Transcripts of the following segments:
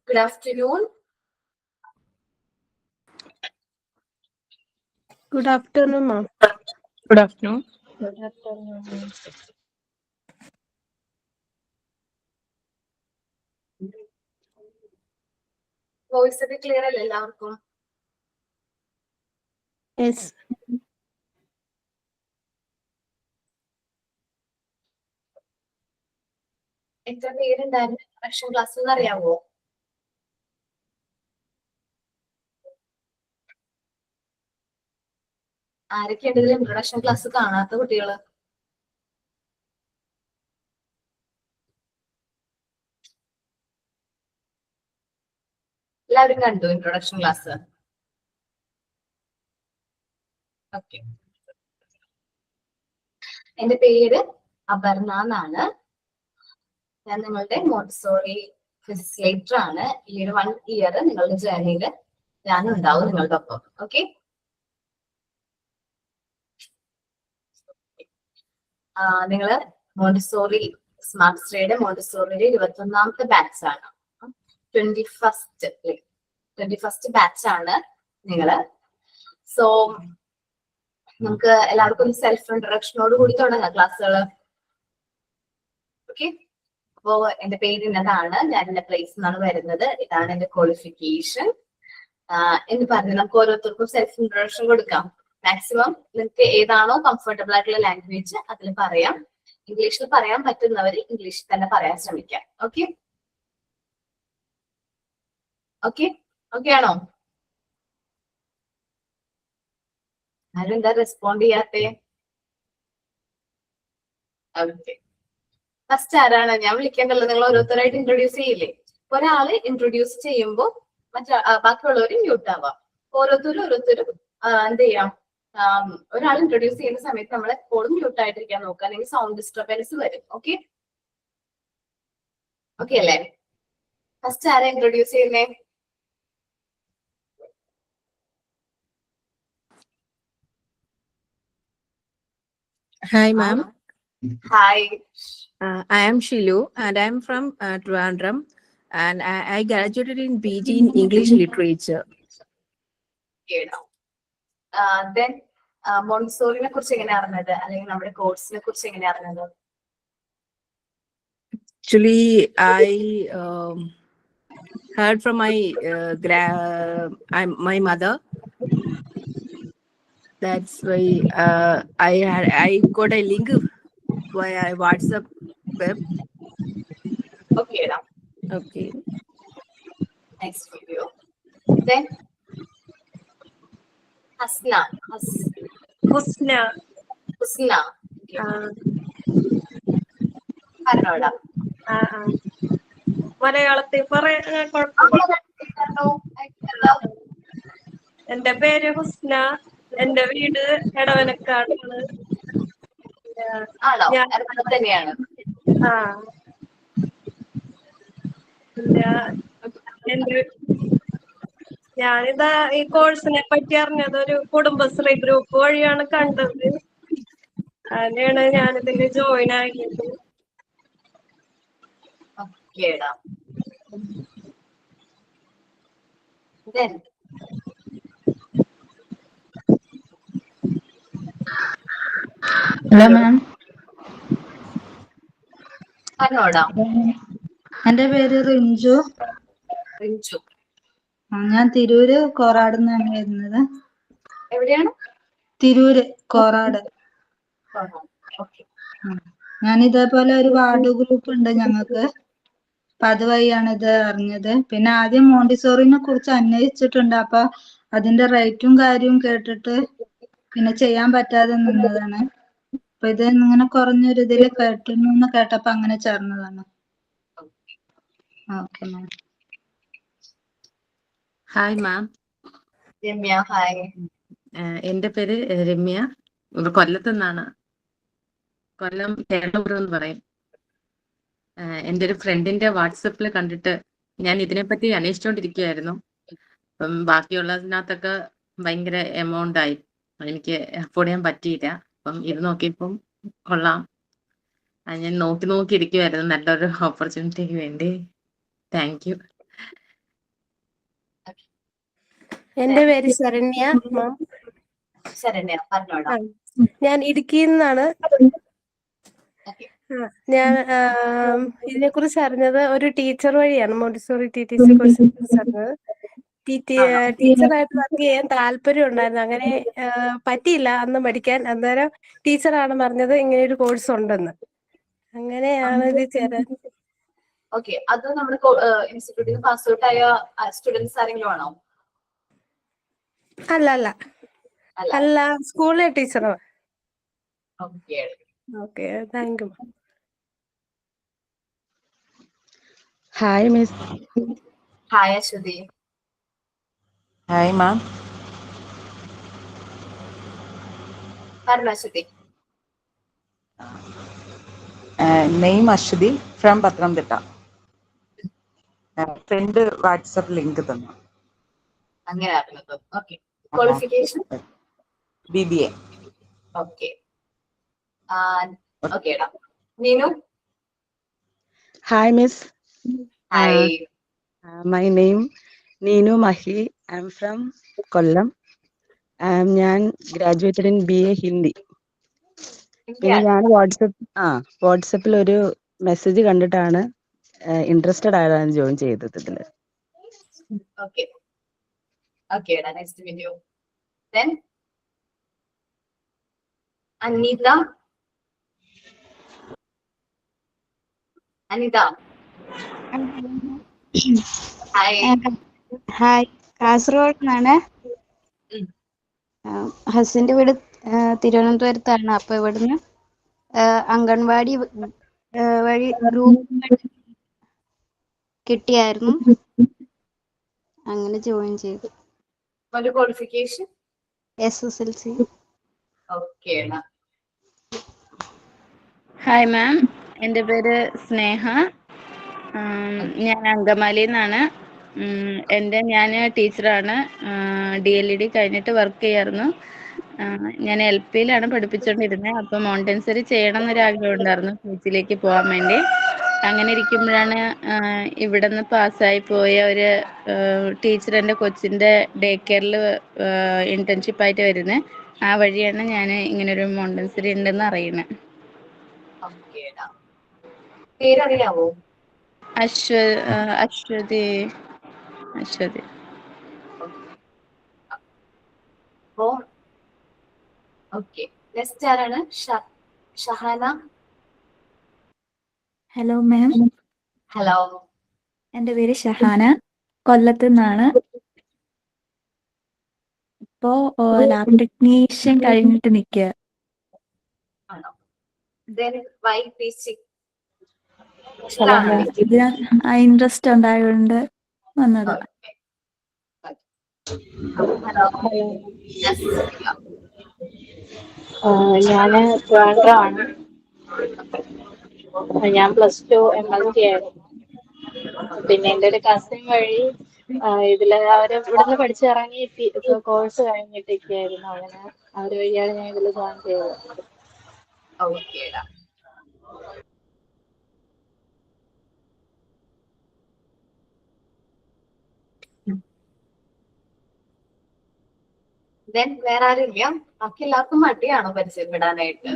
Good afternoon. Good afternoon, ma'am. Good afternoon. Good afternoon. Voice ഒക്കെ clear അല്ലേ എല്ലാവർക്കും? Yes. എത്ര പേരുണ്ടായിരുന്നു ഇൻട്രൊഡക്ഷൻ ക്ലാസ് എന്ന് അറിയാവോ? ആരൊക്കെയുണ്ട് ഇതിൽ ഇൻട്രൊഡക്ഷൻ ക്ലാസ് കാണാത്ത കുട്ടികള്? എല്ലാവരും കണ്ടു ഇൻട്രൊഡക്ഷൻ ക്ലാസ്? ഓക്കെ. എന്റെ പേര് അപർണ എന്നാണ്. ഞാൻ നിങ്ങളുടെ മോണ്ടിസോറി ഫെസിലിറ്റേറ്റർ ആണ്. ഈ ഒരു 1 ഇയർ നിങ്ങളുടെ ജേർണിയിൽ ഞാൻ ഉണ്ടാവും നിങ്ങളുടെ ഒപ്പം. ഓക്കെ. നിങ്ങള് മോണ്ടിസോറി സ്മാർട്ട് സ്റ്റഡിയുടെ മോണ്ടിസോറിയുടെ 21ാമത്തെ ബാച്ച് ആണ്. 21st ബാച്ച് ആണ് നിങ്ങള്. സോ നമുക്ക് എല്ലാവർക്കും ഒരു സെൽഫ് ഇൻട്രൊഡക്ഷനോട് കൂടി തുടങ്ങാം ക്ലാസ്സുകൾ. ഓക്കെ. അപ്പോ എന്റെ പേര് ഇന്നതാണ്. ഞാൻ എന്റെ പ്ലേസ് നിന്നാണ് വരുന്നത്. ഇതാണ് എന്റെ ക്വാളിഫിക്കേഷൻ എന്ന് പറഞ്ഞ് നമുക്ക് ഓരോരുത്തർക്കും സെൽഫ് ഇൻട്രൊഡക്ഷൻ കൊടുക്കാം. മാക്സിമം നിങ്ങൾക്ക് ഏതാണോ കംഫർട്ടബിൾ ആയിട്ടുള്ള ലാംഗ്വേജ് അതിൽ പറയാം. ഇംഗ്ലീഷിൽ പറയാൻ പറ്റുന്നവർ ഇംഗ്ലീഷിൽ തന്നെ പറയാൻ ശ്രമിക്കാം. ഓക്കെ ഓക്കെ ഓക്കെ ആണോ? ആരും എന്താ റെസ്പോണ്ട് ചെയ്യാത്തേ? ഓക്കെ. ഫസ്റ്റ് ആരാണ് ഞാൻ വിളിക്കേണ്ടത്? നിങ്ങൾ ഓരോരുത്തരായിട്ട് ഇൻട്രൊഡ്യൂസ് ചെയ്യില്ലേ? ഒരാള് ഇൻട്രൊഡ്യൂസ് ചെയ്യുമ്പോൾ ബാക്കിയുള്ളവർ മ്യൂട്ട് ആവാം. ഓരോരുത്തരും എന്ത് ചെയ്യാം? ഒരാൾ ഇൻട്രൊഡ്യൂസ് ചെയ്യുന്ന സമയത്ത് നമ്മൾ എപ്പോഴും മ്യൂട്ട് ആയിട്ടിരിക്കാൻ നോക്കുക, അല്ലെങ്കിൽ സൗണ്ട് ഡിസ്റ്റർബൻസ് വരും. ഓക്കെ ഓക്കെ അല്ലേ? ഫസ്റ്റ് ആരാ ഇൻട്രൊഡ്യൂസ് ചെയ്യുന്നേ? Hi, ma'am. Hi. I am Shilu, and I am from Trivandrum, and I graduated in PG in English Literature. Then മോണ്ടിസോറിനെ കുറിച്ച് എങ്ങനെയാ അറിഞ്ഞത്, അല്ലെങ്കിൽ നമ്മുടെ കോഴ്സിനെ കുറിച്ച് എങ്ങനെയാ അറിഞ്ഞത്? Actually, I heard from my mother. That's why I got a link via WhatsApp web. Okay. Okay. Next video. Then Husna. Husna. പറഞ്ഞോടാ. മലയാളത്തിൽ പറയാൻ എന്റെ പേര് ഹുസ്ന. എന്റെ വീട് എടവനക്കാടാണ്. ആണോ? തന്നെയാണ്. ഞാനിതാ ഈ കോഴ്സിനെ പറ്റി അറിഞ്ഞത് ഒരു കുടുംബശ്രീ ഗ്രൂപ്പ് വഴിയാണ് കണ്ടത്. അതിനാണ് ഞാനിതിൽ ജോയിൻ ആക്കിയത്. Hello ma'am. പറഞ്ഞോടാ. എന്റെ പേര് റിഞ്ചു. ഞാൻ തിരൂര് കോറാട് നിന്നാണ് വരുന്നത്. എവിടെയാണ്? തിരൂര് കോറാട്. ഞാൻ ഇതേപോലെ ഒരു വാർഡ് ഗ്രൂപ്പ് ഉണ്ട് ഞങ്ങൾക്ക്. അപ്പൊ അതുവഴിയാണ് ഇത് അറിഞ്ഞത്. പിന്നെ ആദ്യം മോണ്ടിസോറിനെ കുറിച്ച് അന്വേഷിച്ചിട്ടുണ്ട്. അപ്പൊ അതിന്റെ റേറ്റും കാര്യവും കേട്ടിട്ട് പിന്നെ ചെയ്യാൻ പറ്റാതെ നിന്നതാണ്. അപ്പൊ ഇത് ഇങ്ങനെ കുറഞ്ഞൊരു ഇതിൽ കേട്ടുന്നു കേട്ടപ്പോ അങ്ങനെ ചേർന്നതാണ്. Okay ma'am. ഹായ് മാം. രമ്യ. ഹായ്. എന്റെ പേര് രമ്യ. കൊല്ലത്ത് നിന്നാണ്. കൊല്ലം കേരളപുരം എന്ന് പറയും. എൻ്റെ ഒരു ഫ്രണ്ടിന്റെ വാട്സപ്പിൽ കണ്ടിട്ട് ഞാൻ ഇതിനെപ്പറ്റി അന്വേഷിച്ചുകൊണ്ടിരിക്കുകയായിരുന്നു. അപ്പം ബാക്കിയുള്ളതിനകത്തൊക്കെ ഭയങ്കര എമൗണ്ട് ആയി, എനിക്ക് അഫോർഡ് ചെയ്യാൻ പറ്റിയില്ല. അപ്പം ഇത് നോക്കിയപ്പം കൊള്ളാം. ഞാൻ നോക്കി ഇരിക്കുമായിരുന്നു നല്ലൊരു ഓപ്പർച്യൂണിറ്റിക്ക് വേണ്ടി. Thank you. എന്റെ പേര് ശരണ്യ മാം. ശരണ്യ പറഞ്ഞോടാ. ഞാൻ ഇടുക്കിയിൽ നിന്നാണ്. ഓക്കെ. ഞാൻ ഇതിനെ കുറിച്ച് അറിഞ്ഞത് ഒരു ടീച്ചർ വഴിയാണ്. മോണ്ടിസോറി TTC കോഴ്സിനെ കുറിച്ച് അറിഞ്ഞത്. ആണോ? ടീച്ചറായിട്ട് വർക്ക് ചെയ്യാൻ താല്പര്യം ഉണ്ടായിരുന്നു. അങ്ങനെ പറ്റിയില്ല അന്ന് പഠിക്കാൻ. അന്നേരം ടീച്ചറാണ് പറഞ്ഞത് ഇങ്ങനെ ഒരു കോഴ്സ് ഉണ്ടെന്ന്. അങ്ങനെയാണ് ഇത് ചേരാൻ. ഓക്കെ, അത് നമ്മുടെ ഇൻസ്റ്റിറ്റ്യൂട്ടിൽ പാസ് ഔട്ട് ആയ സ്റ്റുഡൻസ് ആരെങ്കിലും ആണോ? അല്ല അല്ല അല്ല. അല്ല, സ്കൂളിലെ ടീച്ചറാണ്. Okay. Okay, thank you. Hi miss. Hi Aswathy. Hi ma'am. പറഞ്ഞോ Aswathy. Name Aswathy from Pathanamthitta. Friend WhatsApp link തന്നു. അങ്ങനെ അറിഞ്ഞത്. ഓക്കെ. Qualification BBA. ഓക്കെ. ഓക്കേടാ. Neenu. Hi miss. Hi. My name Neenu Mahi. I am from Kollam. ഞാൻ ഗ്രാജുവേറ്റഡ് ഇൻ BA ഹിന്ദി. പിന്നെ ഞാൻ വാട്സപ്പിൽ ഒരു മെസ്സേജ് കണ്ടിട്ടാണ് ഇൻട്രസ്റ്റഡ് ആയതാണ് ജോയിൻ ചെയ്തത് ഇതില്. ഓക്കെ. ഓക്കേടാ, nice to meet you. Then Anitha. Anitha. Hi. Hi, Kasaragod നിന്നാണ്. ഹസിന്റെ വീട് തിരുവനന്തപുരത്താണ്. അപ്പൊ ഇവിടുന്ന് അംഗൻവാടി വഴി ഗ്രൂപ്പ് കിട്ടിയായിരുന്നു. അങ്ങനെ ജോയിൻ ചെയ്തു. Qualification SSLC. ഓക്കേടാ. ഹായ് മാം, എൻ്റെ പേര് സ്നേഹ. ഞാൻ അങ്കമാലിയിൽ നിന്നാണ്. ഞാൻ ടീച്ചറാണ്. DLED കഴിഞ്ഞിട്ട് വർക്ക് ചെയ്യായിരുന്നു. ഞാൻ LPയിലാണ് പഠിപ്പിച്ചുകൊണ്ടിരുന്നത്. അപ്പം മോണ്ടൻസറി ചെയ്യണം എന്നൊരാഗ്രഹം ഉണ്ടായിരുന്നു PGയിലേക്ക് പോകാൻ വേണ്ടി. അങ്ങനെ ഇരിക്കുമ്പോഴാണ് ഇവിടെ നിന്ന് പാസ്സായി പോയ ഒരു ടീച്ചർ എൻ്റെ കൊച്ചിൻ്റെ ഡേ കെയറിൽ ഇൻറ്റേൺഷിപ്പായിട്ട് വരുന്നത്. ആ വഴിയാണ് ഞാൻ ഇങ്ങനൊരു മോണ്ടൻസറി ഉണ്ടെന്ന് അറിയുന്നത്. ഓക്കേടാ. പേരറിയാവോ? അശ്വതി. ഓക്കെ. നെക്സ്റ്റ് ആരാണ്? ഷഹാന. Hello ma'am, hello. എൻ്റെ പേര് ഷഹാന, കൊല്ലത്ത് നിന്നാണ്. ഇപ്പോ ലാബ് ടെക്നീഷ്യൻ കഴിഞ്ഞിട്ട് നിൽക്കുക. ആണോ? Then why teaching? ഇതിന് ഇൻട്രസ്റ്റ് ഉണ്ടായതുകൊണ്ട് വന്നത്. ഞാൻ ട്രിവാൻഡ്രമാണ്. ഞാൻ +2 MLT ആയിരുന്നു. പിന്നെ എൻ്റെ ഒരു കസിൻ വഴി അവര് ഇവിടുന്ന് പഠിച്ചിറങ്ങി കോഴ്സ് കഴിഞ്ഞിട്ടൊക്കെയായിരുന്നു. അങ്ങനെ അവർ വഴിയാണ് ഞാൻ ഇതിൽ ജോയിൻ ചെയ്തത്. ഓക്കേടാ. Then വേറെ ആരില്ല? ബാക്കി എല്ലാവർക്കും മടിയാണോ പരിചയപ്പെടാനായിട്ട്?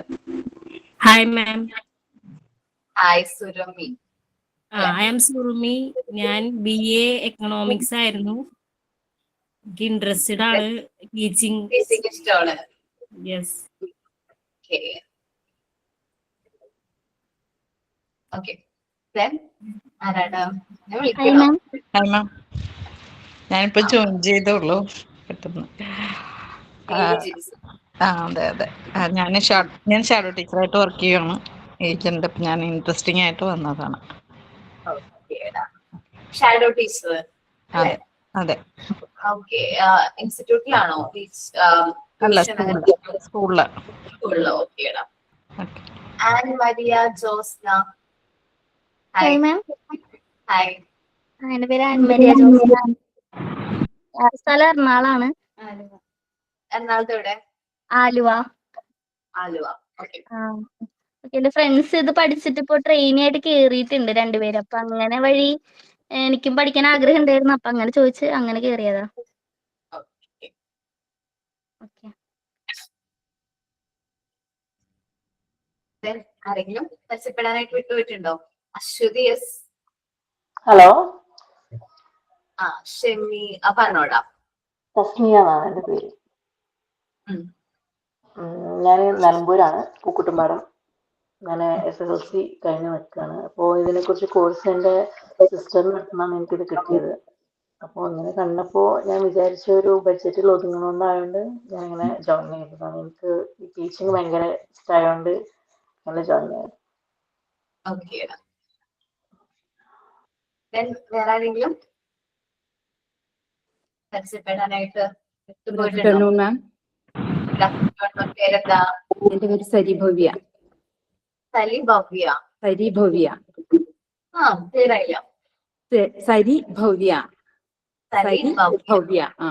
Hi ma'am. Hi Surami. I am Surumi. ഞാൻ BA എക്കണോമിക്സ് ആയിരുന്നു. എനിക്ക് ഇൻട്രസ്റ്റഡ് ആണ് ടീച്ചിങ്. ഇഷ്ടമാണ്. യെസ്. ഓക്കെ. Then ആരാണ്? ഞാൻ ഹായ് വിളിക്കണോ? മാം. Hi ma'am. ഞാനിപ്പോ ജോയിൻ ചെയ്തോളൂ പെട്ടെന്ന്. അതെ. ഞാൻ ഷാഡോ ടീച്ചറായിട്ട് വർക്ക് ചെയ്യാണ്. ഏജന്റ്. ഞാൻ ഇൻട്രസ്റ്റിംഗ് ആയിട്ട് വന്നതാണ്. Shadow teacher. അതെ. ഓക്കെ. ഇൻസ്റ്റിറ്റ്യൂട്ടിലാണോ? അല്ല, സ്കൂളില്. ഓക്കേടാ. An Maria Josna. Hi ma'am. Hi. എൻ്റെ പേര് അൻമരിയ ജോസ്. സ്ഥലം എറണാകുളമാണ്. എറണാകുളത്ത് എവിടെ? ആലുവ. ആലുവ. ഓക്കെ. എന്റെ ഫ്രണ്ട്സ് ഇത് പഠിച്ചിട്ട് ഇപ്പൊ ട്രെയിനി ആയിട്ട് കേറിയിട്ടുണ്ട് രണ്ടുപേരും. അപ്പൊ അങ്ങനെ വഴി എനിക്കും പഠിക്കാൻ ആഗ്രഹം ഉണ്ടായിരുന്നു. അപ്പൊ അങ്ങനെ ചോദിച്ച് അങ്ങനെ കേറിയതാ. ആരെങ്കിലും പരിചയപ്പെടാനായിട്ട് വിട്ടുപോയിട്ടുണ്ടോ? അശ്വതി എസ്. ഹലോ, ആ ഷെമി പറഞ്ഞോടാ. തസ്മിയ എന്നാണ് എൻ്റെ പേര്. ഉം. ഞാൻ നിലമ്പൂരാണ്, പൂക്കുട്ടുംപാടം. ഞാൻ SSLC കഴിഞ്ഞ് നിൽക്കുകയാണ്. അപ്പോൾ ഇതിനെക്കുറിച്ച് കോഴ്സ് എൻ്റെ സിസ്റ്ററിന് നടത്തുന്നതാണ് എനിക്കിത് കിട്ടിയത്. അപ്പോൾ ഇങ്ങനെ കണ്ടപ്പോൾ ഞാൻ വിചാരിച്ച ഒരു ബഡ്ജറ്റിൽ ഒതുങ്ങുന്നതുകൊണ്ടായതുകൊണ്ട് ഞാനിങ്ങനെ ജോയിൻ ചെയ്തതാണ്. എനിക്ക് ഈ ടീച്ചിങ് ഭയങ്കര ഇഷ്ടമായതുകൊണ്ട് അങ്ങനെ ജോയിൻ ചെയ്തത്. ഓക്കെ. വേറെ ആരെങ്കിലും പരിചയപ്പെടാനായിട്ട് വിട്ടുപോയിട്ടുണ്ടോ? മാം, പേരെന്താ? എന്റെ പേര് സരിഭവ്യ. സലിഭവ്യ. സരിഭവ്യ. ആ പേരായില്ല. സരിഭവ്യ. സരിഭവ്യ. ആ,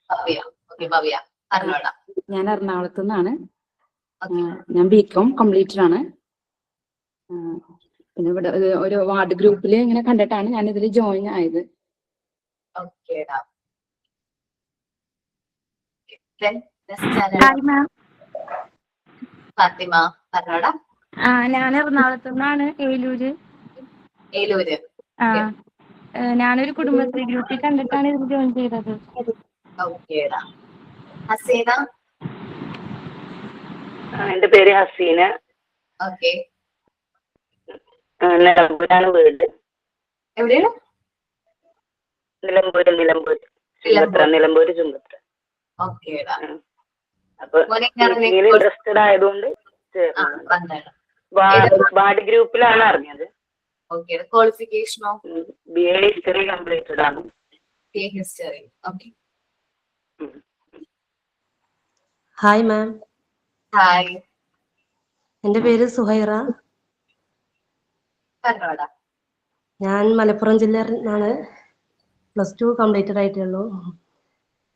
ഭവ്യ. ഓക്കെ, ഭവ്യ പറഞ്ഞോടാ. ഞാൻ എറണാകുളത്ത് നിന്നാണ്. ഞാൻ BCom കംപ്ലീറ്റഡ് ആണ്. പിന്നെ ഇവിടെ ഒരു വാർഡ് ഗ്രൂപ്പിൽ ഇങ്ങനെ കണ്ടിട്ടാണ് ഞാൻ ഇതിൽ ജോയിൻ ആയത്. ഓക്കേടാ. Hi ma'am. ഫാത്തിമ പറഞ്ഞോടാ. ഞാൻ എറണാകുളത്ത് നിന്നാണ്, ഏലൂര്. ഏലൂര്. ഞാനൊരു കുടുംബശ്രീ ഗ്രൂപ്പിൽ കണ്ടിട്ടാണ് ഇത് ജോയിൻ ചെയ്തത്. ഓക്കേടാ. ഹസീന. എന്റെ പേര് ഹസീന. ഓക്കെ. നിലമ്പൂരാണ് വീട്. എവിടെയാണ്? നിലമ്പൂര് ചുങ്കത്ര. ഓക്കേടാ. അപ്പൊ ഇൻട്രസ്റ്റഡ് ആയതുകൊണ്ട് വാർഡ് ഗ്രൂപ്പിലാണ് അറിഞ്ഞത്. ഓക്കെ. ക്വാളിഫിക്കേഷനോ? BA ഹിസ്റ്ററി കംപ്ലീറ്റഡ് ആണ്. BA history. Okay. Hi ma'am. Hi. എൻ്റെ പേര് സുഹൈറ. പറഞ്ഞോടാ. ഞാൻ മലപ്പുറം ജില്ലയിൽ നിന്നാണ്. +2 കംപ്ലീറ്റഡ് ആയിട്ടേ ഉള്ളൂ.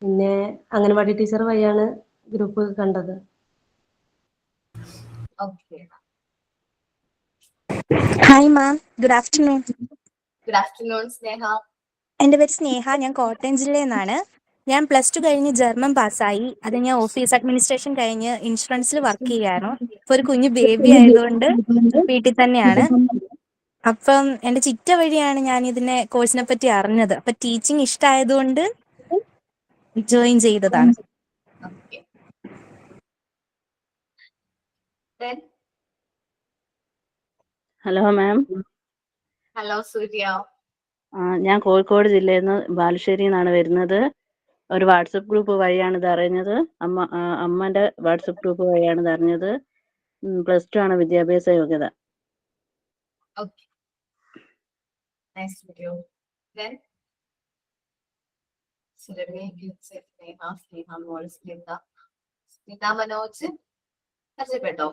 പിന്നെ അംഗനവാടി ടീച്ചർ വഴിയാണ് ഗ്രൂപ്പ് കണ്ടത്. Okay. Hi ma'am, good afternoon. Good afternoon Sneha. എൻ്റെ പേര് സ്നേഹ. ഞാൻ കോട്ടയം ജില്ലയിൽ നിന്നാണ്. ഞാൻ +2 കഴിഞ്ഞ് ജർമ്മൻ പാസ്സായി. അത് ഞാൻ ഓഫീസ് അഡ്മിനിസ്ട്രേഷൻ കഴിഞ്ഞ് ഇൻഷുറൻസിൽ വർക്ക് ചെയ്യായിരുന്നു. ഇപ്പോൾ ഒരു കുഞ്ഞു ബേബി ആയതുകൊണ്ട് വീട്ടിൽ തന്നെയാണ്. അപ്പം എൻ്റെ ചിറ്റ വഴിയാണ് ഞാൻ ഇതിനെ കോഴ്സിനെ പറ്റി അറിഞ്ഞത്. അപ്പം ടീച്ചിങ് ഇഷ്ടമായതുകൊണ്ട് ജോയിൻ ചെയ്തതാണ്. Hello ma'am. ഹലോ സൂര്യ. ഞാൻ കോഴിക്കോട് ജില്ലയിൽ നിന്ന് ബാലുശ്ശേരിയിൽ നിന്നാണ് വരുന്നത്. ഒരു വാട്സപ്പ് ഗ്രൂപ്പ് വഴിയാണ് ഇത് അറിഞ്ഞത്. അമ്മൻ്റെ വാട്സപ്പ് ഗ്രൂപ്പ് വഴിയാണ് ഇത് അറിഞ്ഞത്. +2 ആണ് വിദ്യാഭ്യാസ യോഗ്യത. Okay. Nice to meet you. Then, Surabhi, Sneha, Morris, Smita Manoj, പരിചയപ്പെട്ടോ?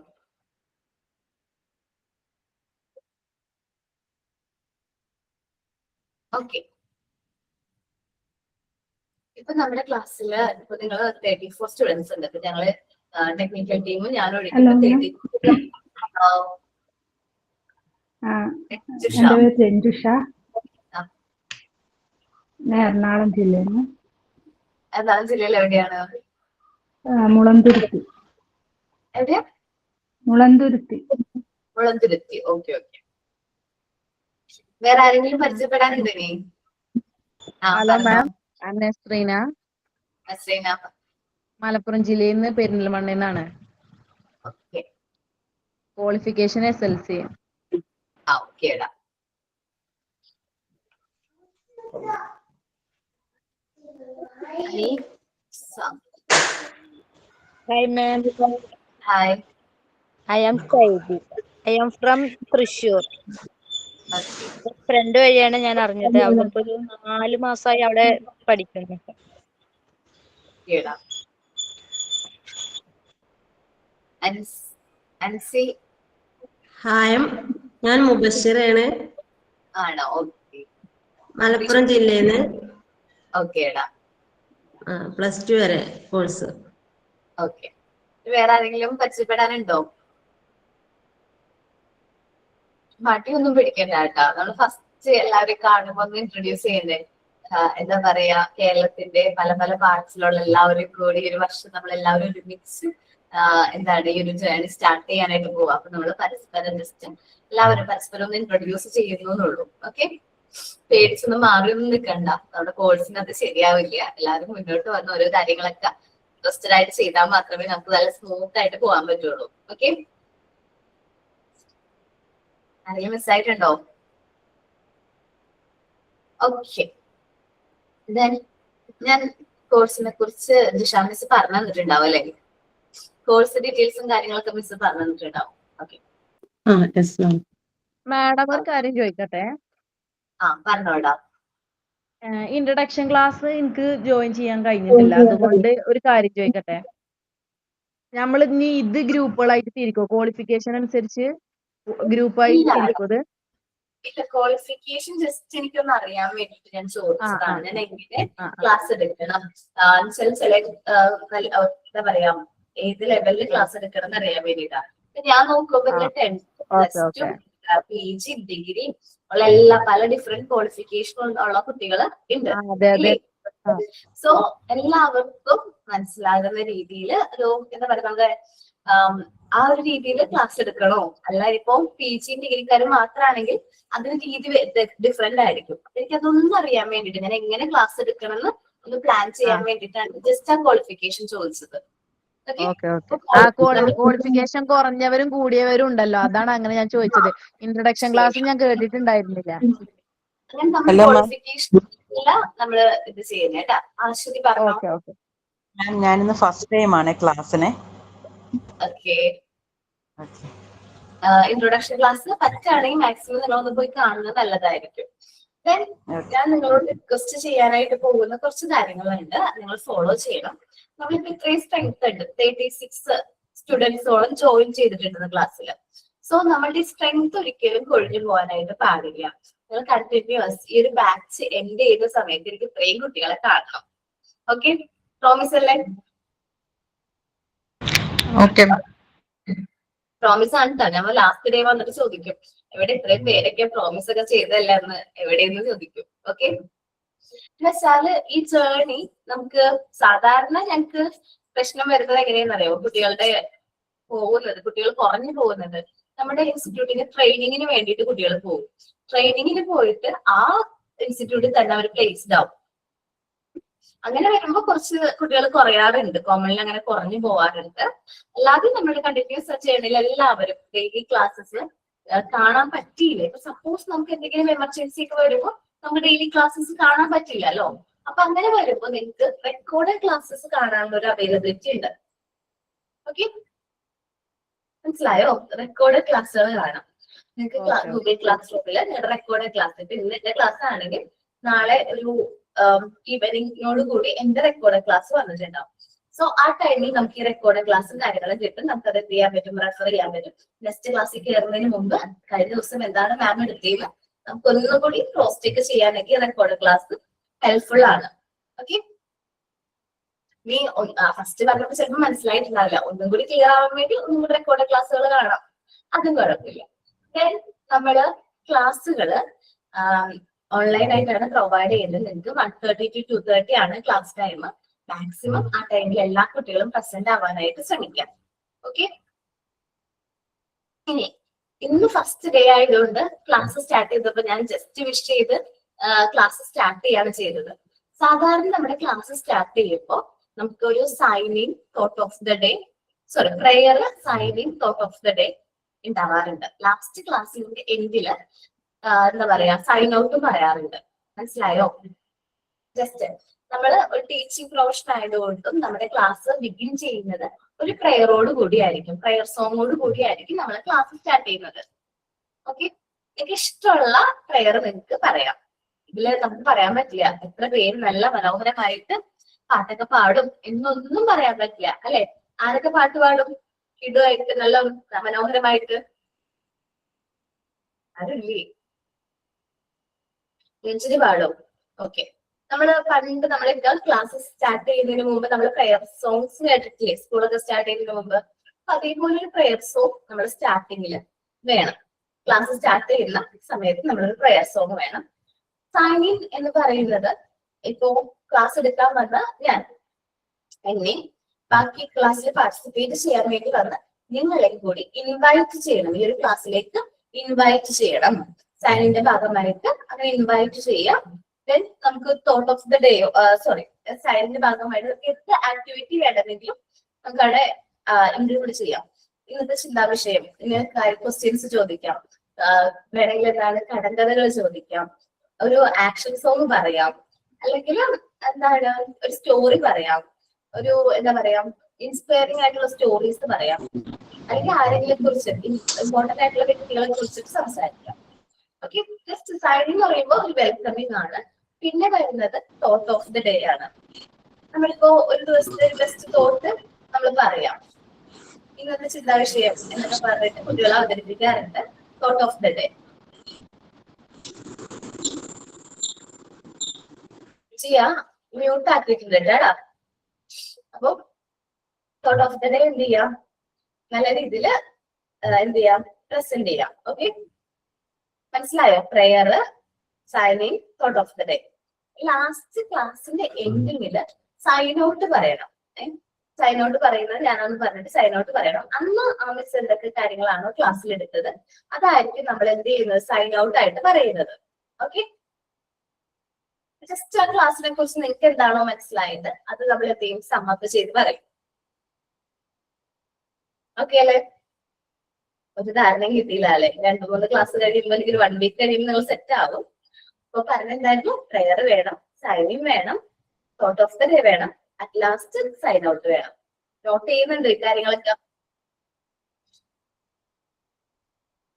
ഓക്കെ. ഇപ്പൊ നമ്മുടെ ക്ലാസ്സിൽ ഇപ്പൊ നിങ്ങൾ 34 സ്റ്റുഡൻസ് ഉണ്ട്. ഇപ്പൊ ഞങ്ങള് ടെക്നിക്കൽ ടീമും ഞാനും എന്റെ പേര് രഞ്ജുഷ. ഞാൻ എറണാകുളം ജില്ലയിൽ നിന്ന്. എറണാകുളം ജില്ലയിൽ എവിടെയാണ്? മുളന്തുരുത്തി. എവിടെയാ? മുളന്തുരുത്തി. മുളന്തുരുത്തി. Okay okay. വേറെ ആരെങ്കിലും പരിചയപ്പെടാനുണ്ടോ ഇനി? Hello ma'am, Nasreena. നസ്രീന. മലപ്പുറം ജില്ലയിൽ നിന്ന് പെരിന്തൽമണ്ണയിൽ നിന്നാണ്. Qualification SLC. ഓക്കേടാ. Hi ma'am. Hi. I am Saidi. I am from Thrissur. Friend വഴിയാണ് ഞാൻ അറിഞ്ഞത്. അവിടെ ഇപ്പൊ ഒരു 4 മാസമായി അവിടെ പഠിക്കുന്നു. ഹായ്, ഞാൻ മുബഷിറാണ്. ആണോ? ഓക്കെ. മലപ്പുറം ജില്ലയിൽ നിന്ന്. ഓക്കേടാ. +2 വരെ കോഴ്സ്. ഓക്കെ. വേറെ ആരെങ്കിലും പരിചയപ്പെടാനുണ്ടോ? മടിയൊന്നും പിടിക്കണ്ട കേട്ടോ. നമ്മൾ ഫസ്റ്റ് എല്ലാവരെയും കാണുമ്പോ ഒന്ന് ഇൻട്രൊഡ്യൂസ് ചെയ്യുന്നേ. എന്താ പറയാ, കേരളത്തിന്റെ പല പല പാർട്സിലുള്ള എല്ലാവരും കൂടി ഒരു വർഷം നമ്മൾ എല്ലാവരും ഒരുമിച്ച് എന്താണ് ഈ ഒരു ജേർണി സ്റ്റാർട്ട് ചെയ്യാനായിട്ട് പോവാം. അപ്പൊ നമ്മൾ പരസ്പരം ജസ്റ്റ് എല്ലാവരും പരസ്പരം ഒന്ന് ഇൻട്രൊഡ്യൂസ് ചെയ്യുന്നു എന്നുള്ളൂ. ഓക്കെ, പേടിച്ചൊന്നും മാറിയൊന്നും നിൽക്കണ്ട. നമ്മുടെ കോഴ്സിനകത്ത് ശരിയാവില്ല. എല്ലാവരും മുന്നോട്ട് വന്ന ഓരോ കാര്യങ്ങളൊക്കെ ഇൻട്രസ്റ്റഡ് ആയിട്ട് ചെയ്താൽ മാത്രമേ നമുക്ക് നല്ല സ്മൂത്ത് ആയിട്ട് പോകാൻ പറ്റുള്ളൂ. ഓക്കെ, ആരെങ്കിലും മിസ്സായിട്ടുണ്ടോ? ഓക്കെ, ഞാൻ കോഴ്സിനെ കുറിച്ച് ജിഷ മിസ് പറഞ്ഞു തന്നിട്ടുണ്ടാവും അല്ലെ? കോഴ്സ് ഡീറ്റെയിൽസും കാര്യങ്ങളൊക്കെ മിസ് പറഞ്ഞു തന്നിട്ടുണ്ടാവും. ഓക്കെ, മാഡം ഒരു കാര്യം ചോദിക്കട്ടെ? പറഞ്ഞോടാ. ഇൻട്രഡക്ഷൻ ക്ലാസ് എനിക്ക് ജോയിൻ ചെയ്യാൻ കഴിഞ്ഞിട്ടില്ല. അതുകൊണ്ട് ഒരു കാര്യം ചോദിക്കട്ടെ? നമ്മൾ ഇനി ഇത് ഗ്രൂപ്പുകളായിട്ട് തിരിക്കോ? ക്വാളിഫിക്കേഷൻ അനുസരിച്ച് ഗ്രൂപ്പായിട്ട് തിരിക്കോ? ഇല്ല, ക്വാളിഫിക്കേഷൻ ജസ്റ്റ് എനിക്കൊന്ന് അറിയാൻ വേണ്ടിട്ട് ഞാൻ ചോദിച്ചതാണ്. ഞാൻ എങ്ങനെ ക്ലാസ് എടുക്കണം, ചില എന്താ പറയാ ഏത് ലെവലിൽ ക്ലാസ് എടുക്കണം എന്ന് അറിയാൻ വേണ്ടിയിട്ടാണ്. ഞാൻ നോക്കുമ്പോ 10th, +2, PG, ഡിഗ്രി ഉള്ള എല്ലാ പല ഡിഫറെന്റ് ക്വാളിഫിക്കേഷൻ ഉള്ള കുട്ടികൾ ഉണ്ട്. സോ എല്ലാവർക്കും മനസ്സിലാകുന്ന രീതിയിൽ ഒരു എന്താ പറയുക നമ്മുടെ ആ ഒരു രീതിയിൽ ക്ലാസ് എടുക്കണോ? അല്ല ഇപ്പൊ PG ഡിഗ്രിക്കാർ മാത്രമാണെങ്കിൽ അതിന് രീതി ഡിഫറെന്റ് ആയിരിക്കും. എനിക്കതൊന്നും അറിയാൻ വേണ്ടിട്ട് ഞാൻ എങ്ങനെ ക്ലാസ് എടുക്കണം എന്ന് ഒന്ന് പ്ലാൻ ചെയ്യാൻ വേണ്ടിയിട്ടാണ് ജസ്റ്റ് ആ ക്വാളിഫിക്കേഷൻ ചോദിച്ചത്. ക്വാളിഫിക്കേഷൻ കുറഞ്ഞവരും കൂടിയവരും ഉണ്ടല്ലോ, അതാണ് അങ്ങനെ ഞാൻ ചോദിച്ചത്. ഇൻട്രൊഡക്ഷൻ ക്ലാസ് ഞാൻ കേട്ടിട്ടുണ്ടായിരുന്നില്ല. നമ്മള് ഇത് ചെയ്യുന്നത്. ആശ്വതി പറഞ്ഞോ. ഞാനിന്ന് ഫസ്റ്റ് ടൈം ആണ് ക്ലാസ്സിന്. ഇൻട്രൊഡക്ഷൻ ക്ലാസ് പറ്റുകയാണെങ്കിൽ മാക്സിമം നിങ്ങളൊന്ന് പോയി കാണുന്നത് നല്ലതായിരിക്കും. ദെൻ ഞാൻ നിങ്ങളോട് റിക്വസ്റ്റ് ചെയ്യാനായിട്ട് പോകുന്ന കുറച്ച് കാര്യങ്ങളുണ്ട്, നിങ്ങൾ ഫോളോ ചെയ്യണം. നമ്മളിപ്പോ ഇത്രയും സ്ട്രെങ്ത് ഉണ്ട്, 36 സ്റ്റുഡൻസോളം ജോയിൻ ചെയ്തിട്ടുണ്ട് ക്ലാസ്സിൽ. സോ നമ്മളുടെ ഈ സ്ട്രെങ്ത് ഒരിക്കലും കൊഴിഞ്ഞു പോകാനായിട്ട് പാടില്ല. നിങ്ങൾ കണ്ടിന്യൂസ് ഈ ഒരു ബാച്ച് എൻഡ് ചെയ്ത സമയത്ത് എനിക്ക് ഇത്രയും കുട്ടികളെ കാണണം. ഓക്കെ, പ്രോമിസ് അല്ലേ? പ്രോമിസ് ആണ് കേട്ടോ. നമ്മൾ ലാസ്റ്റ് ഡേ വന്നിട്ട് ചോദിക്കും എവിടെ ഇത്രയും പേരൊക്കെ പ്രോമിസ് ഒക്കെ ചെയ്തല്ല എന്ന് എവിടെയെന്ന് ചോദിക്കും. ഓക്കെ, എന്നുവെച്ചാല് ഈ ജേർണി നമുക്ക് സാധാരണ ഞങ്ങൾക്ക് പ്രശ്നം വരുന്നത് എങ്ങനെയാണെന്ന് അറിയോ? കുട്ടികൾ കുറഞ്ഞു പോകുന്നത് നമ്മുടെ ഇൻസ്റ്റിറ്റ്യൂട്ടിന് ട്രെയിനിങ്ങിന് വേണ്ടിയിട്ട് കുട്ടികൾ പോകും. ട്രെയിനിങ്ങിന് പോയിട്ട് ആ ഇൻസ്റ്റിറ്റ്യൂട്ടിൽ തന്നെ അവർ പ്ലേസ്ഡ് ആവും. അങ്ങനെ വരുമ്പോ കുറച്ച് കുട്ടികൾ കുറയാറുണ്ട്, കോമണിൽ അങ്ങനെ കുറഞ്ഞു പോവാറുണ്ട്. അല്ലാതെ നമ്മുടെ കണ്ടിന്യൂസ് ജേർണിയിൽ എല്ലാവരും ഡെയിലി ക്ലാസ്സസ് കാണാൻ പറ്റിയില്ല. ഇപ്പൊ സപ്പോസ് നമുക്ക് എന്തെങ്കിലും എമർജൻസി ഒക്കെ വരുമ്പോൾ നമുക്ക് ഡെയിലി ക്ലാസ്സസ് കാണാൻ പറ്റില്ലല്ലോ. അപ്പൊ അങ്ങനെ വരുമ്പോ നിങ്ങൾക്ക് റെക്കോർഡഡ് ക്ലാസ്സസ് കാണാനുള്ള ഒരു അവൈലബിലിറ്റി ഉണ്ട്. ഓക്കെ, മനസ്സിലായോ? റെക്കോർഡഡ് ക്ലാസ്സുകൾ കാണാം നിങ്ങൾക്ക്. ഗൂഗിൾ ക്ലാസ് റൂമിൽ റെക്കോർഡഡ് ക്ലാസ്, ഇപ്പൊ ഇന്ന് എന്റെ ക്ലാസ് ആണെങ്കിൽ നാളെ ഒരു ഈവനിങ്ങിനോട് കൂടി എന്റെ റെക്കോർഡ് ക്ലാസ് വന്നിട്ടുണ്ടാവും. സോ ആ ടൈമിൽ നമുക്ക് ഈ റെക്കോർഡ് ക്ലാസ്സും കാര്യങ്ങളും കിട്ടും. നമുക്ക് അത് ചെയ്യാൻ പറ്റും, റെഫർ ചെയ്യാൻ പറ്റും. നെക്സ്റ്റ് ക്ലാസ്സിൽ കയറുന്നതിന് മുമ്പ് കഴിഞ്ഞ ദിവസം എന്താണ് മാം എടുത്തത് നമുക്ക് ഒന്നുകൂടി ക്രോസ് ചെക്ക് ചെയ്യാനൊക്കെ റെക്കോർഡ് ക്ലാസ് ഹെൽപ്ഫുൾ ആണ്. ഓക്കെ, നീ ഫസ്റ്റ് പറഞ്ഞപ്പോ ചിലപ്പോൾ മനസ്സിലായിട്ടുണ്ടാവില്ല. ഒന്നും കൂടി ക്ലിയർ ആവാൻ വേണ്ടി ഒന്നും കൂടി റെക്കോർഡ് ക്ലാസ്സുകൾ കാണാം, അതും കുഴപ്പമില്ല. നമ്മള് ക്ലാസ്സുകള് ഓൺലൈൻ ആയിട്ടാണ് പ്രൊവൈഡ് ചെയ്യുന്നത്. നിങ്ങൾക്ക് 1:30 to 2:30 ആണ് ക്ലാസ് ടൈം. മാക്സിമം ആ ടൈമിൽ എല്ലാ കുട്ടികളും പ്രസന്റ് ആവാനായിട്ട് ശ്രമിക്കാം. ഓക്കെ, ഇനി ഇന്ന് ഫസ്റ്റ് ഡേ ആയതുകൊണ്ട് ക്ലാസ് സ്റ്റാർട്ട് ചെയ്തപ്പോ ഞാൻ ജസ്റ്റ് വിഷ് ചെയ്ത് ക്ലാസ് സ്റ്റാർട്ട് ചെയ്യാണ് ചെയ്തത്. സാധാരണ നമ്മുടെ ക്ലാസ് സ്റ്റാർട്ട് ചെയ്യുമ്പോൾ നമുക്കൊരു signing thought of the day, prayer signing thought of the day ഉണ്ടാവാറുണ്ട്. ലാസ്റ്റ് ക്ലാസ്സിന്റെ എൻഡില് എന്താ പറയാ സൈൻ ഔട്ട് പറയാറുണ്ട്. മനസ്സിലായോ? ജസ്റ്റ് നമ്മൾ ഒരു ടീച്ചിങ് പ്രൊഫഷൻ ആയതുകൊണ്ടും നമ്മുടെ ക്ലാസ് ബിഗിൻ ചെയ്യുന്നത് ഒരു പ്രെയറോട് കൂടിയായിരിക്കും, പ്രെയർ സോങ്ങോട് കൂടിയായിരിക്കും നമ്മൾ ക്ലാസ് സ്റ്റാർട്ട് ചെയ്യുന്നത്. ഓക്കെ, എനിക്ക് ഇഷ്ടമുള്ള പ്രെയർ നിങ്ങൾക്ക് പറയാം. ഇതില് നമുക്ക് പറയാൻ പറ്റില്ല എത്ര പേര് നല്ല മനോഹരമായിട്ട് പാട്ടൊക്കെ പാടും എന്നൊന്നും പറയാൻ പറ്റില്ല അല്ലെ? ആരൊക്കെ പാട്ട് പാടും ഇതുമായിട്ട് നല്ല മനോഹരമായിട്ട്? ആരില്ലേ? രഞ്ജിനി പാടും. ഓക്കെ, നമ്മള് പണ്ട് നമ്മളൊക്കെ ക്ലാസ് സ്റ്റാർട്ട് ചെയ്യുന്നതിന് മുമ്പ് നമ്മൾ പ്രെയർ സോങ്സ് കേട്ടിട്ടില്ലേ? സ്കൂളൊക്കെ സ്റ്റാർട്ട് ചെയ്യുന്നതിന് മുമ്പ്. അപ്പൊ അതേപോലെ ഒരു പ്രെയർ സോങ് നമ്മൾ സ്റ്റാർട്ടിങ്ങില് വേണം. ക്ലാസ് സ്റ്റാർട്ട് ചെയ്യുന്ന സമയത്ത് നമ്മളൊരു പ്രെയർ സോങ് വേണം. സൈനിങ് എന്ന് പറയുന്നത് ഇപ്പോ ക്ലാസ് എടുക്കാൻ വന്ന ഞാൻ എന്നെ ബാക്കി ക്ലാസ്സിൽ പാർട്ടിസിപ്പേറ്റ് ചെയ്യാൻ വേണ്ടി വന്ന് നിങ്ങളെയും കൂടി ഇൻവൈറ്റ് ചെയ്യണം. ഈ ഒരു ക്ലാസ്സിലേക്ക് ഇൻവൈറ്റ് ചെയ്യണം. സൈനിന്റെ ഭാഗമായിട്ട് അങ്ങനെ ഇൻവൈറ്റ് ചെയ്യാം. ദെൻ നമുക്ക് തോട്ട് ഓഫ് ദ ഡേയോ സൈനിന്റെ ഭാഗമായിട്ട് എന്ത് ആക്ടിവിറ്റി വേണമെങ്കിലും നമുക്ക് അവിടെ ഇൻക്ലൂഡ് ചെയ്യാം. ഇന്നത്തെ ചിന്താ വിഷയം, ഇങ്ങനെ ക്വസ്റ്റ്യൻസ് ചോദിക്കാം, വേണമെങ്കിൽ എന്താണ് കടങ്കഥകൾ ചോദിക്കാം, ഒരു ആക്ഷൻ സോങ് പറയാം, അല്ലെങ്കിൽ എന്താണ് ഒരു സ്റ്റോറി പറയാം, ഒരു എന്താ പറയാ ഇൻസ്പയറിംഗ് ആയിട്ടുള്ള സ്റ്റോറീസ് പറയാം, അല്ലെങ്കിൽ ആരെങ്കിലും കുറിച്ച് ഇമ്പോർട്ടന്റ് ആയിട്ടുള്ള വ്യക്തികളെ കുറിച്ചിട്ട് സംസാരിക്കാം. ഓക്കെ, ജസ്റ്റ് സൈനിങ് എന്ന് പറയുമ്പോൾ ഒരു വെൽക്കമിങ് ആണ്. പിന്നെ വരുന്നത് തോട്ട് ഓഫ് ദി ഡേ ആണ്. നമ്മളിപ്പോ ഒരു ദിവസത്തെ ഒരു ബെസ്റ്റ് തോട്ട് നമ്മൾ പറയാം. ഇന്നത്തെ ചിന്താ വിഷയം എന്നൊക്കെ പറഞ്ഞിട്ട് കുട്ടികളെ അവതരിപ്പിക്കാറുണ്ട്. തോട്ട് ഓഫ് ദി ഡേ ചെയ്യാ മ്യൂട്ട് ആക്കിയിട്ടുണ്ട് കേട്ടാ. അപ്പൊ തോട്ട് ഓഫ് ദി ഡേ എന്ത് ചെയ്യാം, നല്ല രീതിയിൽ എന്ത് ചെയ്യാം, പ്രസന്റ് ചെയ്യാം. ഓക്കെ, മനസ്സിലായോ? Prayer, signing, thought of the day. Last ക്ലാസ്സിന്റെ എൻഡിങ്ങില് സൈൻ ഔട്ട് പറയണം. സൈൻ ഔട്ട് പറയുന്നത് ഞാനൊന്ന് പറഞ്ഞിട്ട് സൈൻ ഔട്ട് പറയണം. അന്ന് ആ മിസ് എന്തൊക്കെ കാര്യങ്ങളാണോ ക്ലാസ്സിൽ എടുത്തത് അതായിരിക്കും നമ്മൾ എന്ത് ചെയ്യുന്നത്, സൈൻ ഔട്ട് ആയിട്ട് പറയുന്നത്. ഓക്കെ, ജസ്റ്റ് ആ ക്ലാസ്സിനെ കുറിച്ച് നിങ്ങൾക്ക് എന്താണോ മനസ്സിലായത് അത് നമ്മൾ എന്ത് ചെയ്യും, സമ്മപ്പ് ചെയ്ത് പറയും. ഓക്കെ അല്ലേ? ഒരു ധാരണ കിട്ടിയില്ല അല്ലെ? 2-3 ക്ലാസ് കഴിയുമ്പോൾ അല്ലെങ്കിൽ 1 വീക്ക് കഴിയുമ്പോൾ നിങ്ങൾ സെറ്റ് ആവും. അപ്പൊ പറഞ്ഞെന്തായിരുന്നു, പ്രെയർ വേണം, സൈനിങ് വേണം, തോട്ട് ഓഫ് ദ ഡേ വേണം, അറ്റ് ലാസ്റ്റ് സൈൻ ഔട്ട് വേണം. നോട്ട് ചെയ്യുന്നുണ്ട് ഈ കാര്യങ്ങളൊക്കെ?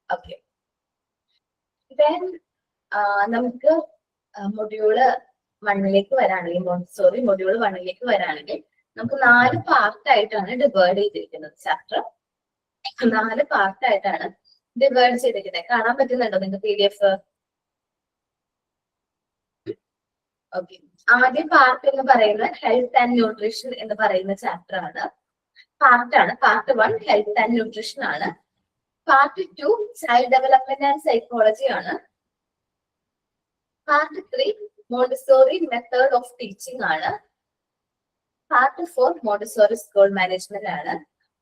ഓക്കെ, ദെൻ നമുക്ക് മൊഡ്യൂള് 1ലേക്ക് വരാണെങ്കിൽ, മൊഡ്യൂൾ 1ലേക്ക് വരാണെങ്കിൽ നമുക്ക് 4 പാർട്ടായിട്ടാണ് ഡിവൈഡ് ചെയ്തിരിക്കുന്നത്. ചാപ്റ്റർ 4 പാർട്ടായിട്ടാണ് ഡിവൈഡ് ചെയ്തിരിക്കുന്നത്. കാണാൻ പറ്റുന്നുണ്ടോ നിങ്ങൾക്ക് PDF? ഓക്കെ, ആദ്യ പാർട്ട് എന്ന് പറയുന്നത് ഹെൽത്ത് ആൻഡ് ന്യൂട്രീഷൻ എന്ന് പറയുന്ന ചാപ്റ്റർ ആണ്. പാർട്ട് 1 ഹെൽത്ത് ആൻഡ് ന്യൂട്രീഷൻ ആണ്. Part 2 child development and psychology ആണ്. Part 3 Montessori method of teaching ആണ്. പാർട്ട് 4 മോണ്ടിസോറി സ്കൂൾ മാനേജ്മെന്റ് ആണ്.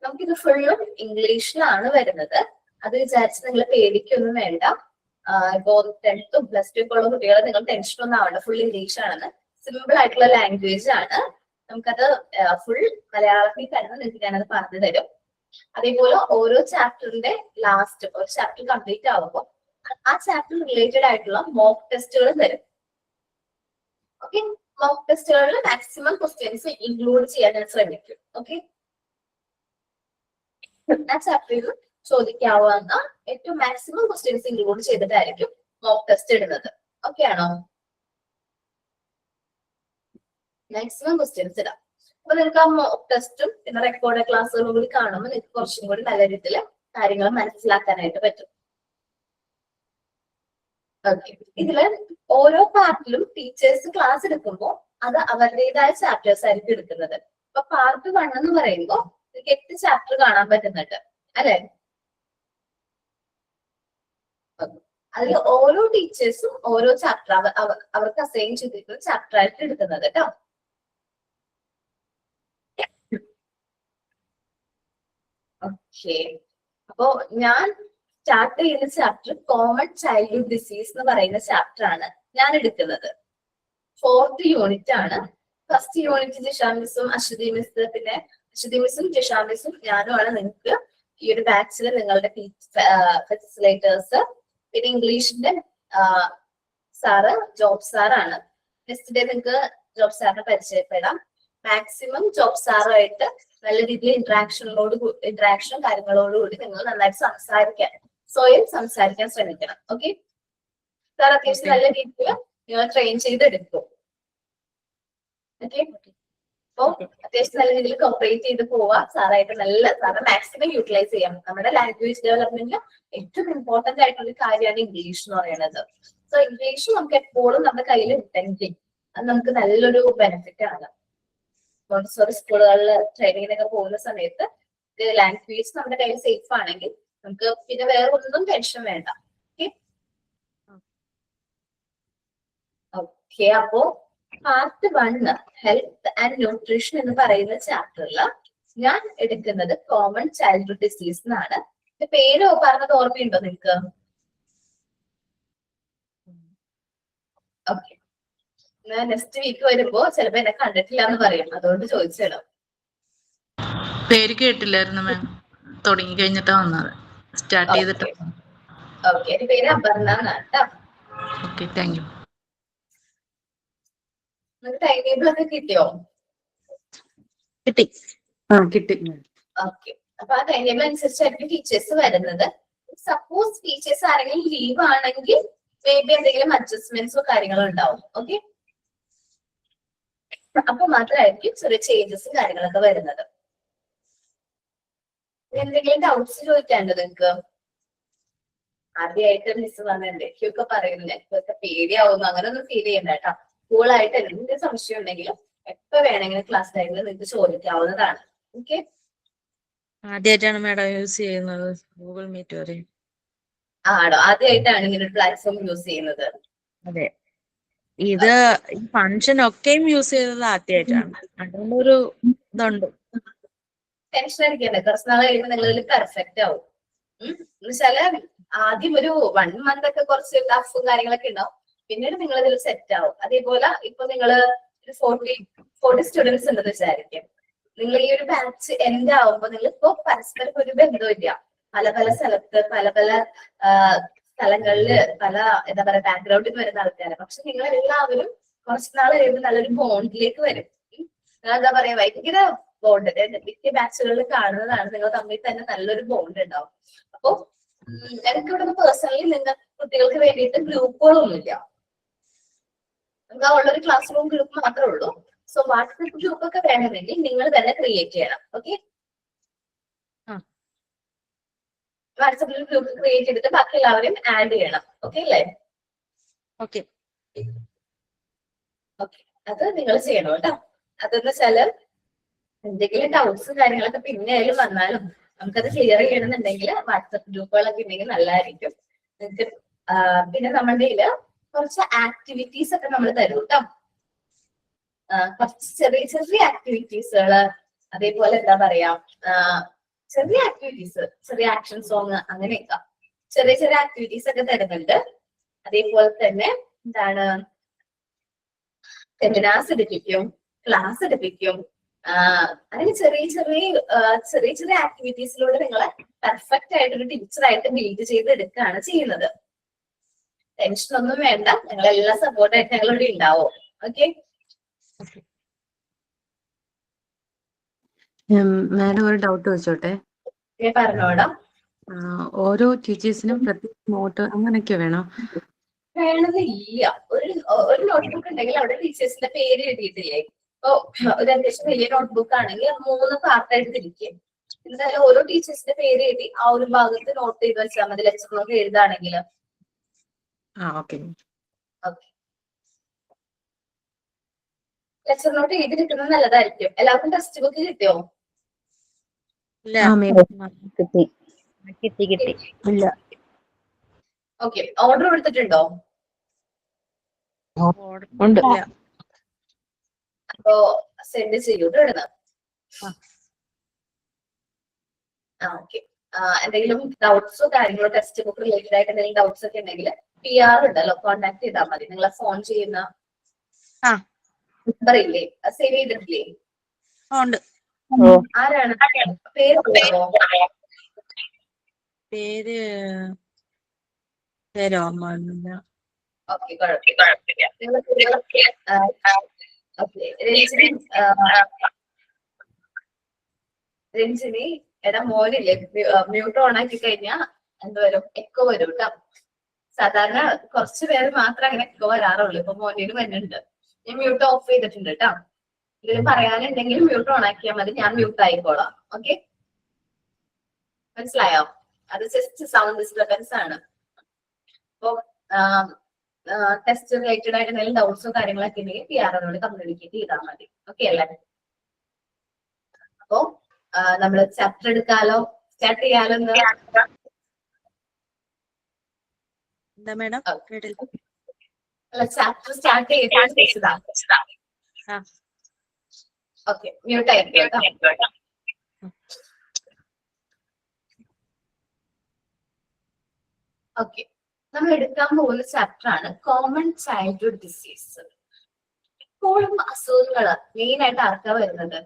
നമുക്കിത് ഫുള്ളും ഇംഗ്ലീഷിലാണ് വരുന്നത്. അത് വിചാരിച്ച് നിങ്ങൾ പേടിക്കൊന്നും വേണ്ട. ഇപ്പോ 10th പ്ലസ് 2 ഉള്ള കുട്ടികളെ നിങ്ങൾ ടെൻഷൻ ഒന്നും ആവണ്ട. ഫുൾ ഇംഗ്ലീഷ് ആണ്, സിമ്പിൾ ആയിട്ടുള്ള ലാംഗ്വേജ് ആണ്. നമുക്കത് ഫുൾ മലയാളത്തിൽ തന്നെ നിങ്ങൾക്ക് ഞാനത് പറഞ്ഞു തരും. അതേപോലെ ഓരോ ചാപ്റ്ററിന്റെ ലാസ്റ്റ് ഒരു ചാപ്റ്റർ കംപ്ലീറ്റ് ആവുമ്പോൾ ആ ചാപ്റ്റർ റിലേറ്റഡ് ആയിട്ടുള്ള മോക്ക് ടെസ്റ്റുകൾ തരും. ഓക്കെ, മോക്ക് ടെസ്റ്റുകളിൽ മാക്സിമം ക്വസ്റ്റ്യൻസ് ഇൻക്ലൂഡ് ചെയ്യാൻ ഞാൻ ശ്രമിക്കും. ഓക്കെ, ആ ചാപ്റ്ററിൽ ചോദിക്കാവുന്ന ഏറ്റവും മാക്സിമം ക്വസ്റ്റ്യൻസ് ഇൻക്ലൂഡ് ചെയ്തിട്ടായിരിക്കും മോക്ക് ടെസ്റ്റ് ഇടുന്നത്. ഓക്കെ ആണോ? മാക്സിമം ക്വസ്റ്റ്യൻസ് ഇടാം. അപ്പൊ നിങ്ങൾക്ക് ആ മോക്ക് ടെസ്റ്റും പിന്നെ റെക്കോർഡ് ക്ലാസ്സുകളും കൂടി കാണുമ്പോൾ നിങ്ങൾക്ക് കുറച്ചും കൂടി നല്ല രീതിയിൽ കാര്യങ്ങൾ മനസ്സിലാക്കാനായിട്ട് പറ്റും. ഓക്കെ, ഇതില് ഓരോ പാർട്ടിലും ടീച്ചേഴ്സ് ക്ലാസ് എടുക്കുമ്പോൾ അത് അവരുടേതായ ചാപ്റ്റേഴ്സ് ആയിരിക്കും എടുക്കുന്നത്. അപ്പൊ പാർട്ട് 1 എന്ന് പറയുമ്പോൾ 8 ചാപ്റ്റർ കാണാൻ പറ്റുന്നുണ്ട് അല്ലെ? അതിൽ ഓരോ ടീച്ചേഴ്സും ഓരോ ചാപ്റ്റർ അവർക്ക് അസൈൻ ചെയ്തിരിക്കുന്ന ചാപ്റ്റർ ആയിട്ട് എടുക്കുന്നത് കേട്ടോ. ഓക്കെ, അപ്പോ ഞാൻ സ്റ്റാർട്ട് ചെയ്യുന്ന ചാപ്റ്റർ കോമൺ ചൈൽഡ്ഹുഡ് ഡിസീസ് എന്ന് പറയുന്ന ചാപ്റ്റർ ആണ് ഞാൻ എടുക്കുന്നത്. 4th യൂണിറ്റ് ആണ്. First unit Jisha മിസ്സും Aswathy miss, പിന്നെ അശ്വതി മിസ്സും ജിഷാ മിസ്സും ഞാനുമാണ് നിങ്ങൾക്ക് ഈ ഒരു ബാച്ചിൽ നിങ്ങളുടെ ഫെസിലേറ്റേഴ്സ്. പിന്നെ ഇംഗ്ലീഷിന്റെ സാറ് ജോബ് സാറാണ്. നെക്സ്റ്റ് ഡേ നിങ്ങൾക്ക് ജോബ് സാറിനെ പരിചയപ്പെടാം. മാക്സിമം ജോബ് സാറുമായിട്ട് നല്ല രീതിയിൽ ഇന്ററാക്ഷനും കാര്യങ്ങളോടുകൂടി നിങ്ങൾ നന്നായിട്ട് സ്വയം സംസാരിക്കാൻ ശ്രമിക്കണം. ഓക്കെ, സാർ അത്യാവശ്യം നല്ല രീതിയിൽ നിങ്ങൾ ട്രെയിൻ ചെയ്തെടുക്കും. ഓക്കെ, അപ്പൊ അത്യാവശ്യം നല്ല രീതിയിൽ കോപ്പറേറ്റ് ചെയ്ത് പോവാ. സാറായിട്ട് സാറ് മാക്സിമം യൂട്ടിലൈസ് ചെയ്യാം. നമ്മുടെ ലാംഗ്വേജ് ഡെവലപ്മെന്റിൽ ഏറ്റവും ഇമ്പോർട്ടന്റ് ആയിട്ടുള്ള കാര്യമാണ് ഇംഗ്ലീഷ് എന്ന് പറയുന്നത്. സോ ഇംഗ്ലീഷ് നമുക്ക് എപ്പോഴും നമ്മുടെ കയ്യിൽ ഉണ്ടെങ്കിൽ അത് നമുക്ക് നല്ലൊരു ബെനിഫിറ്റ് ആണ്. മോണ്ടിസോറി സ്കൂളുകളിൽ ട്രെയിനിങ്ങിനൊക്കെ പോകുന്ന സമയത്ത് ലാംഗ്വേജ് നമ്മുടെ കയ്യിൽ സേഫ് ആണെങ്കിൽ നമുക്ക് പിന്നെ വേറെ ഒന്നും ടെൻഷൻ വേണ്ട. ഓക്കെ, അപ്പോ പാർട്ട് 1 ഹെൽത്ത് ആൻഡ് ന്യൂട്രീഷൻ എന്ന് പറയുന്ന ചാപ്റ്ററിൽ ഞാൻ എടുക്കുന്നത് കോമൺ ചൈൽഡ്ഹുഡ് ഡിസീസ് എന്നാണ്. പേര് പറഞ്ഞത് ഓർമ്മയുണ്ടോ നിങ്ങക്ക്? ഓക്കെ, നെക്സ്റ്റ് വീക്ക് വരുമ്പോ ചിലപ്പോ എന്നെ കണ്ടിട്ടില്ല എന്ന് പറയും, അതുകൊണ്ട് ചോദിച്ചിടാം. പേര് കേട്ടില്ലായിരുന്നു മാം, തുടങ്ങി കഴിഞ്ഞിട്ടാ വന്നത്, സ്റ്റാർട്ട് ചെയ്തിട്ട്. ഓക്കെ, എന്റെ പേര് അപർണ എന്നാണ് കേട്ടോ. Okay, thank U. നിങ്ങൾക്ക് ടൈം ടേബിൾ ഒക്കെ കിട്ടിയോ? കിട്ടി. കിട്ടി. ഓക്കെ, അപ്പൊ ആ ടൈം ടേബിൾ അനുസരിച്ചായിരിക്കും ടീച്ചേഴ്സ് വരുന്നത്. സപ്പോസ് ടീച്ചേഴ്സ് ആരെങ്കിലും ലീവ് ആണെങ്കിൽ മേ ബി എന്തെങ്കിലും അഡ്ജസ്റ്റ്മെന്റ്സോ കാര്യങ്ങളോ ഉണ്ടാവും. ഓക്കെ, അപ്പൊ മാത്രമായിരിക്കും ചെറിയ ചേഞ്ചസും കാര്യങ്ങളൊക്കെ വരുന്നത്. എന്തെങ്കിലും ഡൗട്ട്സ് ചോദിക്കാണ്ടോ നിങ്ങക്ക്? ആദ്യമായിട്ട് മിസ് വന്നിട്ടുണ്ട്, എനിക്കൊക്കെ പറയുന്നു എനിക്കൊക്കെ പേടിയാവുന്നു, അങ്ങനെ ഒന്നും ഫീൽ ചെയ്യണ്ട കേട്ടോ. കൂളായിട്ട് എന്ത് സംശയം ഉണ്ടെങ്കിലും എപ്പോ വേണമെങ്കിലും ക്ലാസ് ടൈമിൽ നിങ്ങൾക്ക് ചോദിക്കാവുന്നതാണ്. ഓക്കെ, ആദ്യമായിട്ടാണ് മാഡം യൂസ് ചെയ്യുന്നത് ഗൂഗിൾ മീറ്റ് വരെ? ആണോ? ആദ്യമായിട്ടാണ് ഇങ്ങനെ ഒരു പ്ലാറ്റ്ഫോം യൂസ് ചെയ്യുന്നത്? അതെ, ഇത് ഫംഗ്ഷൻ ഒക്കെയും യൂസ് ചെയ്തത് ആദ്യമായിട്ടാണ്, അതുകൊണ്ടൊരു ഇതുണ്ട്. ടെൻഷൻ അടിക്കണ്ട, കുറച്ച് നാൾ കഴിയുമ്പോൾ നിങ്ങൾ ഇതിൽ പെർഫെക്റ്റ് ആവും. എന്നുവെച്ചാല് ആദ്യം ഒരു 1 month ഒക്കെ കുറച്ച് ടഫും കാര്യങ്ങളൊക്കെ ഉണ്ടാവും, പിന്നീട് നിങ്ങൾ ഇതിൽ സെറ്റ് ആവും. അതേപോലെ ഇപ്പൊ നിങ്ങൾ 40 സ്റ്റുഡൻസ് ഉണ്ടെന്ന് വിചാരിക്കും. നിങ്ങൾ ഈ ഒരു ബാച്ച് എൻഡ് ആവുമ്പോൾ നിങ്ങൾ ഇപ്പൊ പരസ്പരം ഒരു ബന്ധമില്ല, പല പല സ്ഥലത്ത് പല പല സ്ഥലങ്ങളില് പല എന്താ പറയാ ബാക്ക്ഗ്രൗണ്ടിൽ വരുന്ന ആൾക്കാരെ. പക്ഷെ നിങ്ങൾ എല്ലാവരും കുറച്ച് നാൾ കഴിയുമ്പോൾ നല്ലൊരു ബോണ്ടിലേക്ക് വരും. എന്താ പറയാ ഭയങ്കര ബോണ്ട്, മിക്ക ബാച്ചുകളിൽ കാണുന്നതാണ്, നിങ്ങൾ തമ്മിൽ തന്നെ നല്ലൊരു ബോണ്ട് ഉണ്ടാവും. അപ്പൊ എനിക്ക് ഇവിടെ പേഴ്സണലി നിങ്ങൾ കുട്ടികൾക്ക് വേണ്ടിയിട്ട് ഗ്രൂപ്പുകളൊന്നുമില്ല, ഉള്ളൊരു ക്ലാസ് റൂം ഗ്രൂപ്പ് മാത്രമേ ഉള്ളൂ. സോ വാട്സ്ആപ്പ് ഗ്രൂപ്പ് ഒക്കെ വേണമെങ്കിൽ നിങ്ങൾ തന്നെ ക്രിയേറ്റ് ചെയ്യണം. ഓക്കെ, വാട്സ്ആപ്പിൽ ഗ്രൂപ്പ് ക്രിയേറ്റ് ചെയ്തിട്ട് ബാക്കി എല്ലാവരെയും ആഡ് ചെയ്യണം. ഓക്കെ അല്ലേ? ഓക്കെ, അത് നിങ്ങൾ ചെയ്യണം കേട്ടോ. അതെന്ന് വെച്ചാല് എന്തെങ്കിലും ഡൗട്ട്സ് കാര്യങ്ങളൊക്കെ പിന്നെ ആയാലും വന്നാലും നമുക്കത് ക്ലിയർ ചെയ്യണമെന്നുണ്ടെങ്കിൽ വാട്സ്ആപ്പ് ഗ്രൂപ്പുകളൊക്കെ ഉണ്ടെങ്കിൽ നല്ലതായിരിക്കും നിങ്ങൾക്ക്. പിന്നെ നമ്മുടെ കയ്യില് കുറച്ച് ആക്ടിവിറ്റീസ് ഒക്കെ നമ്മൾ തരും കേട്ടോ. കുറച്ച് ചെറിയ ചെറിയ ആക്ടിവിറ്റീസുകള്, അതേപോലെ എന്താ പറയാ ചെറിയ ആക്ടിവിറ്റീസ്, ചെറിയ ആക്ഷൻ സോങ്, അങ്ങനെയൊക്കെ ചെറിയ ചെറിയ ആക്ടിവിറ്റീസ് ഒക്കെ തരുന്നുണ്ട്. അതേപോലെ തന്നെ എന്താണ് സെമിനാർസ് എടുപ്പിക്കും, ക്ലാസ് എടുപ്പിക്കും. അങ്ങനെ ചെറിയ ചെറിയ ആക്ടിവിറ്റീസിലൂടെ നിങ്ങളെ പെർഫെക്റ്റ് ആയിട്ടൊരു ടീച്ചറായിട്ട് ബിൽഡ് ചെയ്ത് എടുക്കുകയാണ് ചെയ്യുന്നത്. ടെൻഷൻ ഒന്നും വേണ്ട, ഞങ്ങളെല്ലാം സപ്പോർട്ടായിട്ട് ഞങ്ങളിവിടെ ഉണ്ടാവും. ഓക്കെ, മാഡം ഒരു ഡൗട്ട് വെച്ചോട്ടെ? പറഞ്ഞോടാ. ഓരോ ടീച്ചേഴ്സിനും പ്രത്യേക നോട്ട് അങ്ങനെയൊക്കെ വേണോ? വേണമെന്നില്ല. ഒരു നോട്ട്ബുക്ക് ഉണ്ടെങ്കിൽ അവിടെ ടീച്ചേഴ്സിന്റെ പേര് എഴുതിയിട്ടില്ലേ? ഇപ്പൊ ഒരു അത്യാവശ്യം വലിയ നോട്ട്ബുക്ക് ആണെങ്കിൽ 3 പാർട്ടായിട്ട് തിരിക്കും. എന്തായാലും ഓരോ ടീച്ചേഴ്സിന്റെ പേര് എഴുതി ആ ഒരു ഭാഗത്ത് നോട്ട് ചെയ്ത് വെച്ചാൽ മതി, ലെക്ചർ നോട്ട് എഴുതാണെങ്കിൽ. ലെക്ചർ നോട്ട് എഴുതിയിരിക്കുന്നത് നല്ലതായിരിക്കും. എല്ലാവർക്കും ടെക്സ്റ്റ് ബുക്ക് കിട്ടിയോ? കിട്ടി. ഇല്ല. ഓക്കെ, ഓർഡർ കൊടുത്തിട്ടുണ്ടോ? ഉണ്ട്. അപ്പോ സെൻഡ് ചെയ്യൂട്ടോ ഇടുന്ന. ഓക്കെ, എന്തെങ്കിലും ഡൗട്ട്സോ കാര്യങ്ങളോ ടെക്സ്റ്റ് ബുക്ക് റിലേറ്റഡ് ആയിട്ട് എന്തെങ്കിലും ഡൗട്ട്സ് ഒക്കെ ഉണ്ടെങ്കിൽ PR ഉണ്ടല്ലോ, കോൺടാക്ട് ചെയ്താൽ മതി. നിങ്ങളെ ഫോൺ ചെയ്യുന്ന നമ്പർ ഇല്ലേ, സേവ് ചെയ്തിട്ടില്ലേ? ആരാണ്? പേര് ഓർമ്മ. ഓക്കെ, കുഴപ്പമില്ല. രഞ്ജിനി എടാ മോനില്ലേ, മ്യൂട്ട് ഓൺ ആക്കി കഴിഞ്ഞാൽ എന്ത് വരും? എക്കോ വരും കേട്ടോ. സാധാരണ കുറച്ച് പേര് മാത്രമേ അങ്ങനെ എക്കോ വരാറുള്ളൂ, ഇപ്പൊ മോനിന് വരുന്നുണ്ട്. ഞാൻ മ്യൂട്ട് ഓഫ് ചെയ്തിട്ടുണ്ട് കേട്ടോ. ഇതിൽ പറയാനുണ്ടെങ്കിൽ മ്യൂട്ട് ഓൺ ആക്കിയാൽ മതി, ഞാൻ മ്യൂട്ട് ആയിക്കോളാം. ഓക്കെ, മനസ്സിലായോ? അത് ജസ്റ്റ് സൗണ്ട് ഡിസ്റ്റർബൻസ് ആണ്. അപ്പൊ ടെസ്റ്റ് റിലേറ്റഡ് ആയിട്ട് എന്തെങ്കിലും ഡൗട്ട്സോ കാര്യങ്ങളൊക്കെ ഉണ്ടെങ്കിൽ PR-നോട് കമ്മ്യൂണിക്കേറ്റ് ചെയ്താൽ മതി. ഓക്കെ അല്ലേ? അപ്പോ നമ്മള് ചാപ്റ്റർ എടുക്കാലോ, സ്റ്റാർട്ട് ചെയ്യാലോ? എന്താ മാഡം? അല്ല ചാപ്റ്റർ സ്റ്റാർട്ട് ചെയ്തതാ. ഓക്കെ, മ്യൂട്ട് ആയിരിക്കും കേട്ടോ. ഓക്കെ, നമ്മൾ എടുക്കാൻ പോകുന്ന ചാപ്റ്റർ ആണ് കോമൺ ചൈൽഡ്ഹുഡ് ഡിസീസ്. എപ്പോഴും അസുഖങ്ങള് മെയിൻ ആയിട്ട് ആർക്കാ വരുന്നത്?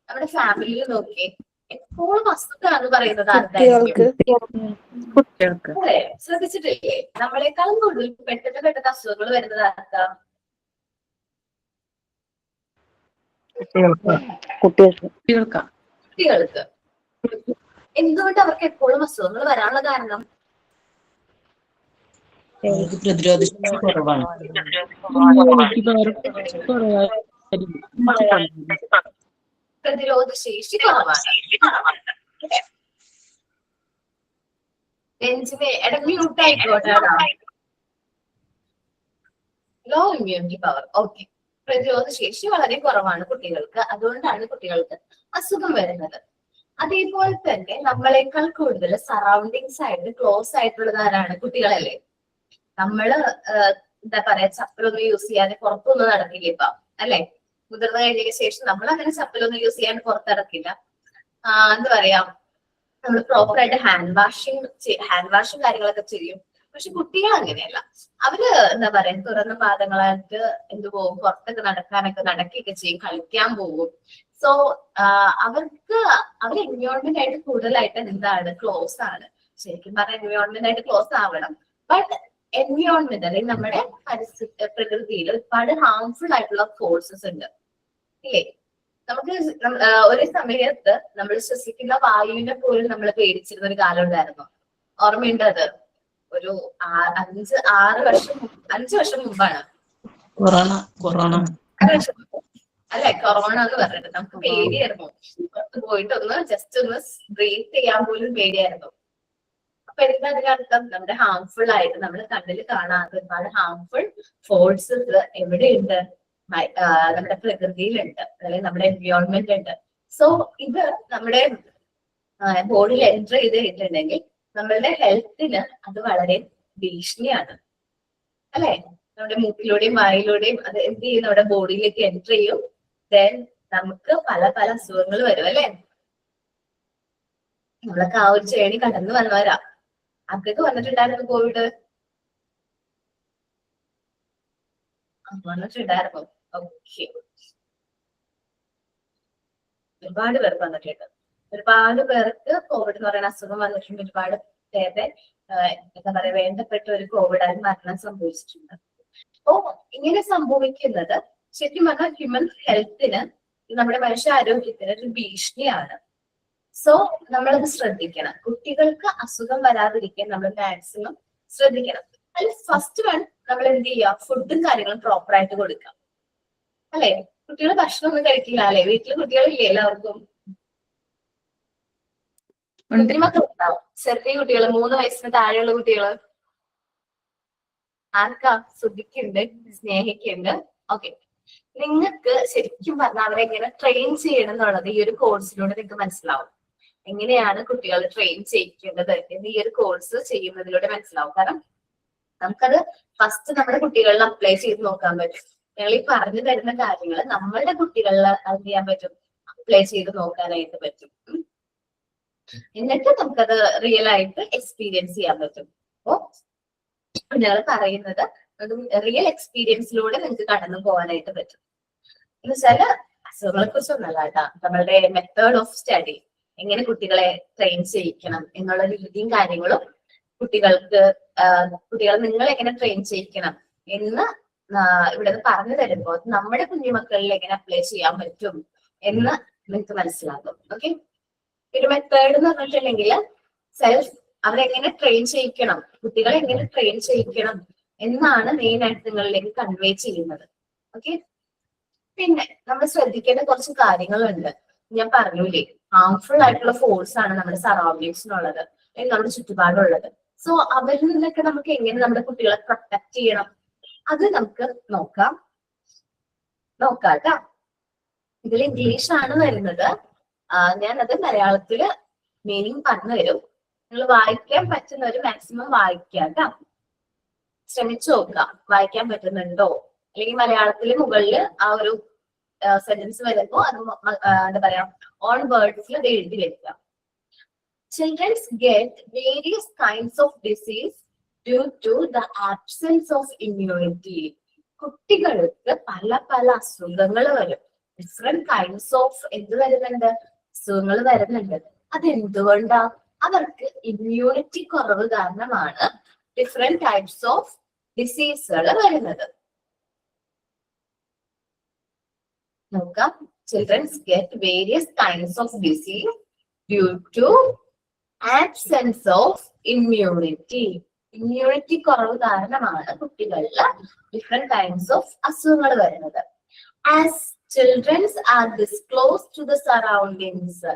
നമ്മുടെ ഫാമിലിയിൽ നോക്കിയേ, എപ്പോഴും അസുഖമാണ് പറയുന്നത് ആർക്കായിരിക്കും? അതെ, ശ്രദ്ധിച്ചിട്ടില്ലേ? നമ്മളെക്കാളും കൂടുതൽ പെട്ടെന്ന് അസുഖങ്ങൾ വരുന്നത് ആർക്കാ? കുട്ടികൾക്ക്. എന്തുകൊണ്ട് അവർക്ക് എപ്പോഴും അസുഖങ്ങൾ വരാനുള്ള കാരണം? പ്രതിരോധശേഷി കുറവാണ്. പ്രതിരോധശേഷി കുറവാണ്. മ്യൂട്ട് ആയിക്കോട്ടെ. Law immunity power. ഓക്കെ, പ്രതിരോധശേഷി വളരെ കുറവാണ് കുട്ടികൾക്ക്, അതുകൊണ്ടാണ് കുട്ടികൾക്ക് അസുഖം വരുന്നത്. അതേപോലെ തന്നെ നമ്മളെക്കാൾ കൂടുതൽ സറൗണ്ടിങ്സ് ആയിട്ട് ക്ലോസ് ആയിട്ടുള്ളത് ആരാണ്? കുട്ടികളല്ലേ. നമ്മള് എന്താ പറയാ, ചപ്പലൊന്നും യൂസ് ചെയ്യാതെ പുറത്തൊന്നും നടക്കില്ല ഇപ്പൊ, അല്ലെ? മുതിർന്ന കഴിഞ്ഞതിന് ശേഷം നമ്മൾ അങ്ങനെ ചപ്പലൊന്നും യൂസ് ചെയ്യാൻ പുറത്തിറക്കില്ല. എന്താ പറയാ, നമ്മൾ പ്രോപ്പർ ആയിട്ട് ഹാൻഡ് വാഷും കാര്യങ്ങളൊക്കെ ചെയ്യും. പക്ഷെ കുട്ടികൾ അങ്ങനെയല്ല. അവര് എന്താ പറയാ, തുറന്ന പാദങ്ങളായിട്ട് എന്ത് പോകും, പുറത്തൊക്കെ നടക്കുകയൊക്കെ ചെയ്യും, കളിക്കാൻ പോകും. സോ അവർ എൻവയോൺമെന്റ് ആയിട്ട് കൂടുതലായിട്ട് എന്താണ്, ക്ലോസ് ആണ്. ശരിക്കും പറഞ്ഞാൽ എൻവയോൺമെന്റ് ആയിട്ട് ക്ലോസ് ആവണം. ബട്ട് എൻവയോൺമെന്റ് അല്ലെങ്കിൽ നമ്മുടെ പ്രകൃതിയിൽ ഒരുപാട് ഹാർംഫുൾ ആയിട്ടുള്ള ഫോഴ്സസ് ഉണ്ട്, ഇല്ലേ? നമുക്ക് ഒരു സമയത്ത് നമ്മൾ ശ്വസിക്കുന്ന വായുവിനെ പോലും നമ്മൾ പേടിച്ചിരുന്ന ഒരു കാലം ഉണ്ടായിരുന്നു. ഓർമ്മയുണ്ട്? അത് ഒരു 5 വർഷം മുമ്പാണ്. അല്ലെ, കൊറോണ എന്ന് പറഞ്ഞിട്ട് നമുക്ക് പേടിയായിരുന്നു. പുറത്ത് പോയിട്ടൊന്ന് ജസ്റ്റ് ഒന്ന് ബ്രീത്ത് ചെയ്യാൻ പോലും പേടിയായിരുന്നു. അപ്പൊ എന്താ അതിനർത്ഥം? നമ്മുടെ ഹാർംഫുൾ ആയിട്ട് നമ്മൾ കണ്ണിൽ കാണാത്ത ഒരുപാട് ഹാർംഫുൾ ഫോഴ്സസ് എവിടെയുണ്ട്? നമ്മുടെ പ്രകൃതിയിലുണ്ട്, അല്ലെങ്കിൽ നമ്മുടെ എൻവയോൺമെന്റ് ഉണ്ട്. സോ ഇത് നമ്മുടെ ബോഡിയിൽ എൻറ്റർ ചെയ്തിട്ടുണ്ടെങ്കിൽ നമ്മളുടെ ഹെൽത്തിന് അത് വളരെ ഭീഷണിയാണ്, അല്ലെ? നമ്മുടെ മൂക്കിലൂടെയും വായിലൂടെയും അത് എന്ത് ചെയ്യും? നമ്മുടെ ബോഡിയിലേക്ക് എൻറ്റർ ചെയ്യും. ദെൻ നമുക്ക് പല പല അസുഖങ്ങൾ വരും, അല്ലെ? നമ്മളൊക്കെ ആ ഒരു ജേണി കടന്നു വന്നവരാ. അതൊക്കെ വന്നിട്ടുണ്ടായിരുന്നു കോവിഡ്? വന്നിട്ടുണ്ടായിരുന്നു. ഓക്കെ, ഒരുപാട് പേർക്ക് വന്നിട്ടുണ്ട്. ഒരുപാട് പേർക്ക് കോവിഡ് എന്ന് പറയുന്ന അസുഖം വന്നിട്ടുണ്ട്. ഒരുപാട് പേരുടെ എന്താ പറയാ, വേണ്ടപ്പെട്ട ഒരു കോവിഡായി മരണം സംഭവിച്ചിട്ടുണ്ട്. അപ്പോ ഇങ്ങനെ സംഭവിക്കുന്നത് ശരിക്കും പറഞ്ഞാൽ ഹ്യൂമൻ ഹെൽത്തിന്, നമ്മുടെ മനുഷ്യ ആരോഗ്യത്തിന് ഒരു ഭീഷണിയാണ്. സോ നമ്മളത് ശ്രദ്ധിക്കണം. കുട്ടികൾക്ക് അസുഖം വരാതിരിക്കാൻ നമ്മൾ മാക്സിമം ശ്രദ്ധിക്കണം. അതിൽ ഫസ്റ്റ് വൺ, നമ്മൾ എന്ത് ചെയ്യുക? ഫുഡും കാര്യങ്ങളും പ്രോപ്പർ ആയിട്ട് കൊടുക്കാം, അല്ലെ? കുട്ടികൾ ഭക്ഷണം ഒന്നും കഴിക്കില്ല, അല്ലെ? വീട്ടില് കുട്ടികളില്ലേ എല്ലാവർക്കും? കുഞ്ഞുമക്കളുണ്ടാവും, ചെറിയ കുട്ടികൾ, 3 വയസ്സിന് താഴെയുള്ള കുട്ടികള്. ആർക്കാ? ശ്രുതിക്കുണ്ട്, സ്നേഹിക്കുണ്ട്. ഓക്കെ, നിങ്ങൾക്ക് ശരിക്കും പറഞ്ഞാൽ അവരെ എങ്ങനെ ട്രെയിൻ ചെയ്യണം എന്നുള്ളത് ഈ ഒരു കോഴ്സിലൂടെ നിങ്ങൾക്ക് മനസ്സിലാവും. എങ്ങനെയാണ് കുട്ടികളെ ട്രെയിൻ ചെയ്യിക്കേണ്ടത് എന്ന് ഈ ഒരു കോഴ്സ് ചെയ്യുന്നതിലൂടെ മനസ്സിലാവും. കാരണം നമുക്കത് ഫസ്റ്റ് നമ്മുടെ കുട്ടികളിൽ അപ്ലൈ ചെയ്ത് നോക്കാൻ പറ്റും. ഞങ്ങൾ ഈ പറഞ്ഞു തരുന്ന കാര്യങ്ങൾ നമ്മളുടെ കുട്ടികളിൽ അത് ചെയ്യാൻ പറ്റും, അപ്ലൈ ചെയ്ത് നോക്കാനായിട്ട് പറ്റും. എന്നിട്ട് നമുക്കത് റിയൽ ആയിട്ട് എക്സ്പീരിയൻസ് ചെയ്യാൻ പറ്റും. അപ്പോ ഞങ്ങൾ പറയുന്നത് റിയൽ എക്സ്പീരിയൻസിലൂടെ നിങ്ങൾക്ക് കടന്നു പോകാനായിട്ട് പറ്റും. എന്ന് വെച്ചാല് അസുഖങ്ങളെ കുറിച്ചൊന്നല്ല കേട്ടാ, നമ്മളുടെ മെത്തേഡ് ഓഫ് സ്റ്റഡി, എങ്ങനെ കുട്ടികളെ ട്രെയിൻ ചെയ്യിക്കണം എന്നുള്ള രീതിയും കാര്യങ്ങളും കുട്ടികളെ നിങ്ങൾ എങ്ങനെ ട്രെയിൻ ചെയ്യിക്കണം എന്ന് ഇവിടെ പറഞ്ഞു തരുമ്പോൾ നമ്മുടെ കുഞ്ഞുമക്കളിൽ എങ്ങനെ അപ്ലൈ ചെയ്യാൻ പറ്റും എന്ന് നിങ്ങൾക്ക് മനസ്സിലാകും. ഓക്കെ, ഒരു മെത്തേഡ് എന്ന് പറഞ്ഞിട്ടുണ്ടെങ്കിൽ അവരെങ്ങനെ ട്രെയിൻ ചെയ്യിക്കണം, കുട്ടികളെ എങ്ങനെ ട്രെയിൻ ചെയ്യിക്കണം എന്നാണ് മെയിൻ ആയിട്ട് നിങ്ങളിലേക്ക് കൺവേ ചെയ്യുന്നത്. ഓക്കെ, പിന്നെ നമ്മൾ ശ്രദ്ധിക്കേണ്ട കുറച്ച് കാര്യങ്ങളുണ്ട്. ഞാൻ പറഞ്ഞൂലേ, ഹാർംഫുൾ ആയിട്ടുള്ള ഫോഴ്സ് ആണ് നമ്മുടെ സറൗണ്ടിങ്സിനുള്ളത്, അല്ലെങ്കിൽ നമ്മുടെ ചുറ്റുപാടുള്ളത്. സോ അവരിൽ നിന്നൊക്കെ നമുക്ക് എങ്ങനെ നമ്മുടെ കുട്ടികളെ പ്രൊട്ടക്ട് ചെയ്യണം അത് നമുക്ക് നോക്കാം. ഇതിൽ ഇംഗ്ലീഷ് ആണ് വരുന്നത്. ഞാനത് മലയാളത്തില് മീനിങ് പറഞ്ഞു തരും. നിങ്ങൾ വായിക്കാൻ പറ്റുന്നവര് മാക്സിമം വായിക്കാം കേട്ടോ. ശ്രമിച്ചു നോക്കാം, വായിക്കാൻ പറ്റുന്നുണ്ടോ, അല്ലെങ്കിൽ മലയാളത്തിൽ മുകളിൽ ആ ഒരു സെന്റൻസ് വരുമ്പോ അത് എന്താ പറയാ ഓൺ വേർഡ്സിൽ അത് എഴുതി വെക്കുക. Children get various kinds of disease due to the absence of immunity. കുട്ടികൾക്ക് പല പല അസുഖങ്ങൾ വരും. ഡിഫറെന്റ് കൈൻഡ്സ് ഓഫ് എന്ത് വരുന്നുണ്ട്, അസുഖങ്ങൾ വരുന്നുണ്ട്. അതെന്തുകൊണ്ടാ? അവർക്ക് ഇമ്മ്യൂണിറ്റി കുറവ് കാരണമാണ് ഡിഫറെന്റ് ടൈപ്സ് ഓഫ് ഡിസീസുകൾ വരുന്നത്. നോക്കാം, childrens get various kinds of disease due to absence of immunity. Immunity കുറവ് കാരണമാണ് കുട്ടികളിൽ ഡിഫറെന്റ് കൈൻഡ്സ് ഓഫ് അസുഖങ്ങൾ വരുന്നത്. As childrens are disclose to the surroundings.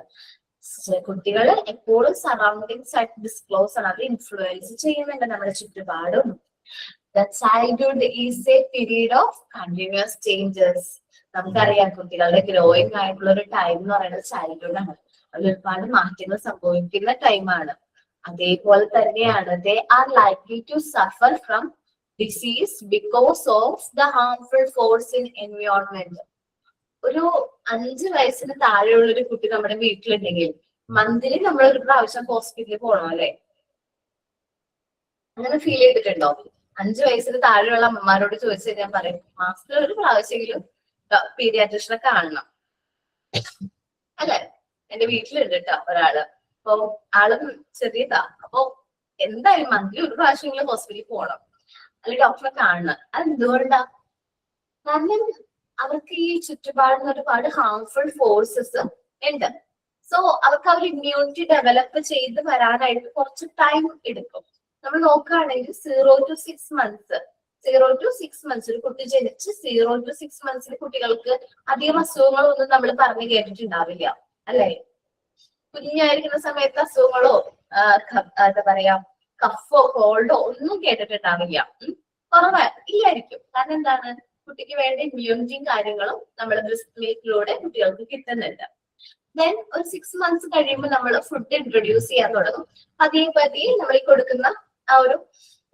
കുട്ടികൾ എപ്പോഴും സറൗണ്ടിങ്സ് ആയിട്ട് ഡിസ്ക്ലോസ് ആണ്, അത് ഇൻഫ്ലുവൻസ് ചെയ്യുന്നുണ്ട് നമ്മുടെ ചുറ്റുപാടും. The childhood is a period of continuous changes. നമുക്കറിയാം കുട്ടികളുടെ ഗ്രോയിങ് ആയിട്ടുള്ള ഒരു ടൈം എന്ന് പറയുന്നത് ചൈൽഡ്ഹുഡ് ആണ്. അതിൽ ഒരുപാട് മാറ്റങ്ങൾ സംഭവിക്കുന്ന ടൈമാണ്. അതേപോലെ തന്നെയാണ് they are likely to suffer from disease because of the harmful force in environment. ഒരു 5 വയസ്സിന് താഴെയുള്ള ഒരു കുട്ടി നമ്മുടെ വീട്ടിലുണ്ടെങ്കിൽ മന്ത്ലി നമ്മൾ ഒരു പ്രാവശ്യം ഹോസ്പിറ്റലിൽ പോകണം അല്ലെ? അങ്ങനെ ഫീൽ ചെയ്തിട്ടുണ്ടോ? 5 വയസ്സിന് താഴെയുള്ള അമ്മമാരോട് ചോദിച്ചാൽ ഞാൻ പറയും മാസത്തിൽ ഒരു പ്രാവശ്യമെങ്കിലും പീഡിയാട്രിഷനെ കാണണം അല്ലെ? എന്റെ വീട്ടിലുണ്ട് കേട്ടോ ഒരാള്. അപ്പൊ ആളും ചെറിയതാ. അപ്പൊ എന്തായാലും മന്ത്ലി ഒരു പ്രാവശ്യമെങ്കിലും ഹോസ്പിറ്റലിൽ പോകണം, അല്ലെങ്കിൽ ഡോക്ടറെ കാണണം. അതെന്തുകൊണ്ടാ? കാരണം അവർക്ക് ഈ ചുറ്റുപാടുന്ന ഒരുപാട് ഹാർംഫുൾ ഫോഴ്സസ് ഉണ്ട്. സോ അവർക്ക് അവർ ഇമ്മ്യൂണിറ്റി ഡെവലപ്പ് ചെയ്ത് വരാനായിട്ട് കുറച്ച് ടൈം എടുക്കും. നമ്മൾ നോക്കുകയാണെങ്കിൽ 0 to 6 months ഒരു കുട്ടി ജനിച്ച് 0 to 6 months കുട്ടികൾക്ക് അധികം അസുഖങ്ങളൊന്നും നമ്മൾ പറഞ്ഞു കേട്ടിട്ടുണ്ടാവില്ല അല്ലെ? കുഞ്ഞായിരിക്കുന്ന സമയത്ത് അസുഖങ്ങളോ എന്താ പറയാ കഫോ കോൾഡോ ഒന്നും കേട്ടിട്ടുണ്ടാവില്ല. ഇല്ലായിരിക്കും. കാരണം എന്താണ്? കുട്ടിക്ക് വേണ്ട ഇമ്മ്യൂണിറ്റിയും കാര്യങ്ങളും നമ്മൾ ബ്രസ്റ്റ് മിൽക്കിലൂടെ കുട്ടികൾക്ക് കിട്ടുന്നുണ്ട്. ദെൻ ഒരു 6 months കഴിയുമ്പോൾ നമ്മൾ ഫുഡ് ഇൻട്രൊഡ്യൂസ് ചെയ്യാൻ തുടങ്ങും. പതിയെ പതിയെ നമ്മൾ കൊടുക്കുന്ന ആ ഒരു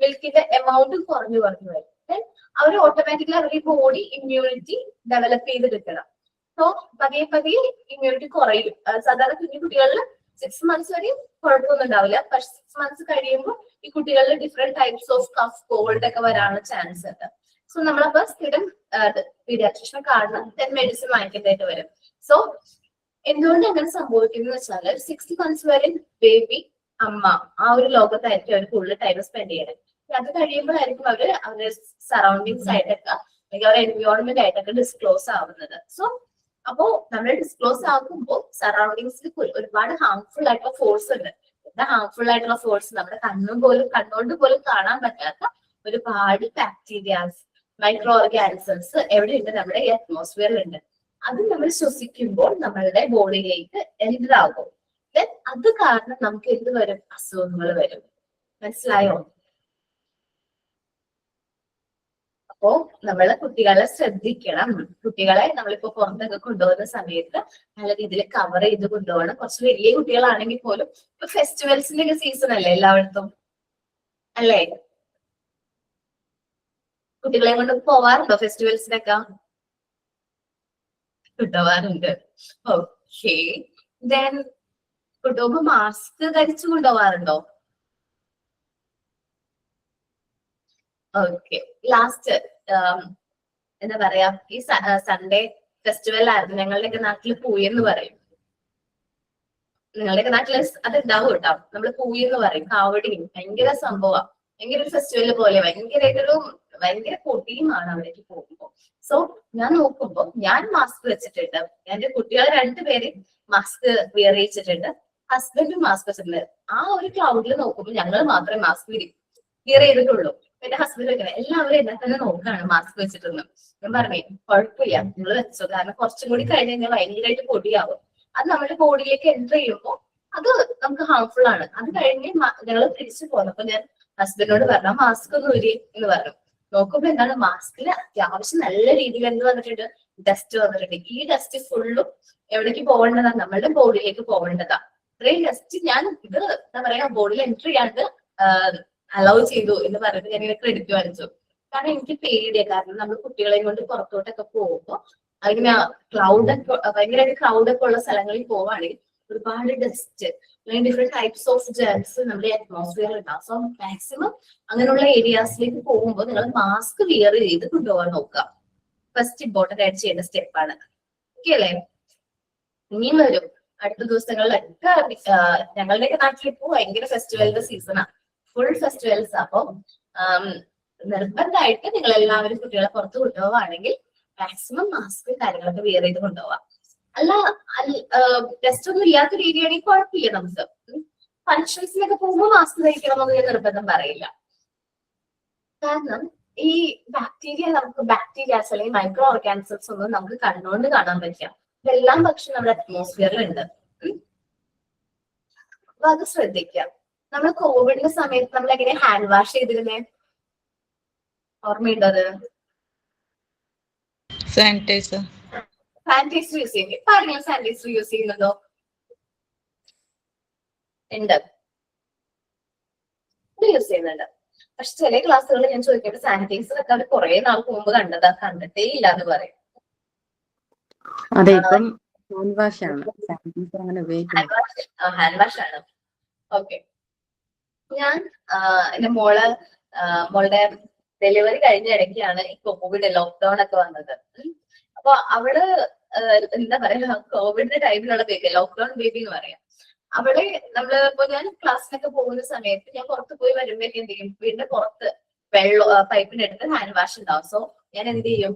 മിൽക്കിന്റെ എമൗണ്ട് കുറഞ്ഞു വരും. ദെൻ അവർ ഓട്ടോമാറ്റിക്കലി അവരുടെ ബോഡി ഇമ്മ്യൂണിറ്റി ഡെവലപ്പ് ചെയ്തെടുക്കണം. സോ പതിയെ പതിയെ ഇമ്മ്യൂണിറ്റി കുറയും. സാധാരണ കുഞ്ഞു കുട്ടികളിൽ 6 months വരെ കുഴപ്പമൊന്നും ഉണ്ടാവില്ല. പക്ഷെ 6 months കഴിയുമ്പോൾ ഈ കുട്ടികളിൽ different types of cough cold ഒക്കെ വരാനുള്ള ചാൻസ് ഉണ്ട്. സോ നമ്മളപ്പോ സ്ഥിരം പീഡിയാട്രിഷനെ കാണണം, ദെൻ മെഡിസിൻ വാങ്ങിക്കേണ്ടതായിട്ട് വരും. സോ എന്തുകൊണ്ട് അങ്ങനെ സംഭവിക്കുന്നത് വെച്ചാൽ 6 months വരെ ബേബി അമ്മ ആ ഒരു ലോകത്തായിരിക്കും അവർ കൂടുതൽ ടൈം സ്പെൻഡ് ചെയ്യണത്. അത് കഴിയുമ്പോഴായിരിക്കും അവര് അവരുടെ സറൗണ്ടിങ്സ് ആയിട്ടൊക്കെ അല്ലെങ്കിൽ അവരുടെ എൻവയോൺമെന്റ് ആയിട്ടൊക്കെ ഡിസ്ക്ലോസ് ആവുന്നത്. സോ അപ്പോ നമ്മൾ ഡിസ്ക്ലോസ് ആകുമ്പോൾ സറൗണ്ടിങ്സിൽ ഒരുപാട് ഹാർംഫുൾ ആയിട്ടുള്ള ഫോഴ്സ് ഉണ്ട്. എന്താ ഹാർംഫുൾ ആയിട്ടുള്ള ഫോഴ്സ്? നമ്മുടെ കണ്ണുകൊണ്ട് പോലും കാണാൻ പറ്റാത്ത ഒരുപാട് ബാക്ടീരിയാസ്, മൈക്രോ ഓർഗാനിസംസ് എവിടെയുണ്ട്? നമ്മുടെ ഈ അറ്റ്മോസ്ഫിയറിൽ ഉണ്ട്. അത് നമ്മൾ ശ്വസിക്കുമ്പോൾ നമ്മളുടെ ബോഡിയിലേക്ക് എൻ്റർ ആകും. ദെൻ അത് കാരണം നമുക്ക് എന്ത് വരും? അസുഖങ്ങൾ വരും. മനസ്സിലായോ? അപ്പോ നമ്മള് കുട്ടികളെ ശ്രദ്ധിക്കണം. കുട്ടികളെ നമ്മളിപ്പോ പുറത്തൊക്കെ കൊണ്ടുപോകുന്ന സമയത്ത് നല്ല രീതിയിൽ കവർ ചെയ്ത് കൊണ്ടുപോകണം. കുറച്ച് വലിയ കുട്ടികളാണെങ്കിൽ പോലും ഇപ്പൊ ഫെസ്റ്റിവൽസിന്റെ ഒക്കെ സീസൺ അല്ലേ എല്ലായിടത്തും അല്ലേ? കുട്ടികളെ കൊണ്ട് പോവാറുണ്ടോ ഫെസ്റ്റിവൽസിനൊക്കെ? കൊണ്ടുപോവാറുണ്ട്. ഓക്കെ. ദെൻ കൊണ്ടുപോകുമ്പോ മാസ്ക് ധരിച്ചു കൊണ്ടുപോവാറുണ്ടോ? ഓക്കെ. ലാസ്റ്റ് എന്താ പറയാ, ഈ സൺഡേ ഫെസ്റ്റിവൽ ആയിരുന്നു ഞങ്ങളുടെയൊക്കെ നാട്ടിൽ പൂയെന്ന് പറയും. നിങ്ങളുടെയൊക്കെ നാട്ടില് അത് ഉണ്ടാവും കേട്ടോ. നമ്മള് പൂയെന്ന് പറയും. കാവടിയും ഭയങ്കര സംഭവം, ഭയങ്കര ഒരു ഫെസ്റ്റിവൽ പോലെ ഭയങ്കര പൊടിയുമാണ് അവിടേക്ക് പോകുമ്പോ. സോ ഞാൻ നോക്കുമ്പോ ഞാൻ മാസ്ക് വെച്ചിട്ടുണ്ട്, എന്റെ കുട്ടികൾ 2 പേര് മാസ്ക് വിയർ ചെയ്യിച്ചിട്ടുണ്ട്, ഹസ്ബൻഡും മാസ്ക് വെച്ചിട്ടുണ്ട്. ആ ഒരു ക്ലൗഡിൽ നോക്കുമ്പോൾ ഞങ്ങൾ മാത്രമേ മാസ്ക് വിയർ ചെയ്തിട്ടുള്ളൂ. എന്റെ ഹസ്ബൻഡ് വെക്കണം എല്ലാവരും എന്നെ തന്നെ നോക്കാണ് മാസ്ക് വെച്ചിട്ടൊന്ന്. ഞാൻ പറഞ്ഞേ കുഴപ്പമില്ല നിങ്ങൾ വെച്ചോ, കാരണം കുറച്ചും കൂടി കഴിഞ്ഞ് കഴിഞ്ഞാൽ ഭയങ്കരമായിട്ട് പൊടിയാവും. അത് നമ്മുടെ ബോഡിയിലേക്ക് എൻ്റർ ചെയ്യുമ്പോൾ അത് നമുക്ക് ഹാർംഫുൾ ആണ്. അത് കഴിഞ്ഞ് ഞങ്ങൾ തിരിച്ചു പോന്നപ്പോ ഞാൻ ഹസ്ബൻഡിനോട് പറഞ്ഞു മാസ്ക് ഒന്ന് ഊരി എന്ന് പറഞ്ഞു. നോക്കുമ്പോ എന്താണ്, മാസ്കിൽ അത്യാവശ്യം നല്ല രീതിയിൽ എന്ത് വന്നിട്ടുണ്ട്? ഡസ്റ്റ് വന്നിട്ടുണ്ട്. ഈ ഡസ്റ്റ് ഫുള്ളും എവിടേക്ക് പോകേണ്ടതാ? നമ്മളുടെ ബോഡിയിലേക്ക് പോകേണ്ടതാ. ഇത്രയും ഡസ്റ്റ് ഞാൻ ഇത് എന്താ പറയാ ബോഡിയിൽ എൻട്രി ചെയ്യാണ്ട് അലൗ ചെയ്തു എന്ന് പറഞ്ഞിട്ട് ഞാൻ ഇങ്ങനെ ക്രെഡിറ്റ് വാങ്ങിച്ചു. കാരണം എനിക്ക് പേടിയാണ്. കാരണം നമ്മൾ കുട്ടികളെയും കൊണ്ട് പുറത്തോട്ടൊക്കെ പോകുമ്പോൾ അതിങ്ങനെ ക്ലൗഡൊക്കെ ഭയങ്കരമായിട്ട് ക്രൗഡൊക്കെ ഉള്ള സ്ഥലങ്ങളിൽ പോവാണെങ്കിൽ ഒരുപാട് ഡസ്റ്റ് അല്ലെങ്കിൽ ഡിഫറെന്റ് ടൈപ്സ് ഓഫ് ജേംസ് നമ്മുടെ അറ്റ്മോസ്ഫിയറിൽ ഉണ്ടാവും. സോ മാക്സിമം അങ്ങനെയുള്ള ഏരിയാസിലേക്ക് പോകുമ്പോൾ നിങ്ങൾ മാസ്ക് വിയർ ചെയ്ത് കൊണ്ടുപോകാൻ നോക്കുക. ഫസ്റ്റ് ഇമ്പോർട്ടന്റ് ആയിട്ട് ചെയ്യേണ്ട സ്റ്റെപ്പാണ്. ഓക്കെ അല്ലേ? ഇനിയും വരും അടുത്ത ദിവസങ്ങളിലൊക്കെ. ഞങ്ങളുടെയൊക്കെ നാട്ടിൽ ഇപ്പോൾ ഭയങ്കര ഫെസ്റ്റിവലിന്റെ സീസണാണ്, ഫുൾ ഫെസ്റ്റിവൽസ്. അപ്പം നിർബന്ധമായിട്ട് നിങ്ങൾ എല്ലാവരും കുട്ടികളെ പുറത്ത് കൊണ്ടുപോവുകയാണെങ്കിൽ മാക്സിമം മാസ്ക് കാര്യങ്ങളൊക്കെ വിയർ ചെയ്ത് കൊണ്ടുപോവാം. അല്ല ടെസ്റ്റ് ഒന്നും ഇല്ലാത്ത രീതിയാണെങ്കിൽ കുഴപ്പമില്ല. നമുക്ക് ഫങ്ഷൻസിനൊക്കെ പോകുമ്പോൾ മാസ്ക് ധരിക്കണം എന്നൊന്നും ഞാൻ നിർബന്ധം പറയില്ല. കാരണം ഈ ബാക്ടീരിയാസ് അല്ലെങ്കിൽ മൈക്രോ ഓർഗാനിസംസ് ഒന്നും നമുക്ക് കണ്ണുകൊണ്ട് കാണാൻ പറ്റില്ല. ഇതെല്ലാം പക്ഷെ നമ്മുടെ അറ്റ്മോസ്ഫിയറിൽ ഉണ്ട്. അപ്പൊ അത് ശ്രദ്ധിക്കാം. നമ്മൾ കോവിഡിന്റെ സമയത്ത് നമ്മൾ എങ്ങനെ ഹാൻഡ് വാഷ് ചെയ്തിരുന്നേ? ഓർമ്മയുണ്ടത്? സാനിറ്റൈസർ യൂസ് ചെയ്യുന്നത്. ഇപ്പൊ ആരെങ്കിലും സാനിറ്റൈസർ യൂസ് ചെയ്യുന്നുണ്ടോ? ഉണ്ട്, യൂസ് ചെയ്യുന്നുണ്ട്. പക്ഷെ ചില ക്ലാസ്സുകളിൽ ഞാൻ ചോദിക്കട്ടെ, സാനിറ്റൈസർ ഒക്കെ അവർ കുറെ നാൾക്ക് മുമ്പ് കണ്ടിട്ടേ ഇല്ല എന്ന് പറയും. അതെ, ഇപ്പം ഹാൻഡ് വാഷ് ആണ്, സാനിറ്റൈസർ അങ്ങനെ ഉപയോഗിക്കുന്നത്. ഹാൻഡ് വാഷ് ആണ്. ഓക്കെ. ഞാൻ എന്റെ മോളുടെ ഡെലിവറി കഴിഞ്ഞ ഇടയ്ക്കാണ് ഈ കോവിഡ് ലോക്ക്ഡൌൺ ഒക്കെ വന്നത്. അപ്പൊ അവള് എന്താ പറയാ, കോവിഡിന്റെ ടൈമിലുള്ള ബേബി, ലോക്ക്ഡൌൺ ബേബി എന്ന് പറയാം. അവളെ ഇപ്പൊ ഞാൻ ക്ലാസ്സിനൊക്കെ പോകുന്ന സമയത്ത് ഞാൻ പുറത്ത് പോയി വരുമ്പോഴേക്കും എന്ത് ചെയ്യും, വീടിന്റെ പുറത്ത് പൈപ്പിനെടുത്ത് ഹാൻഡ് വാഷ് ഉണ്ടാവും. സോ ഞാൻ എന്ത് ചെയ്യും,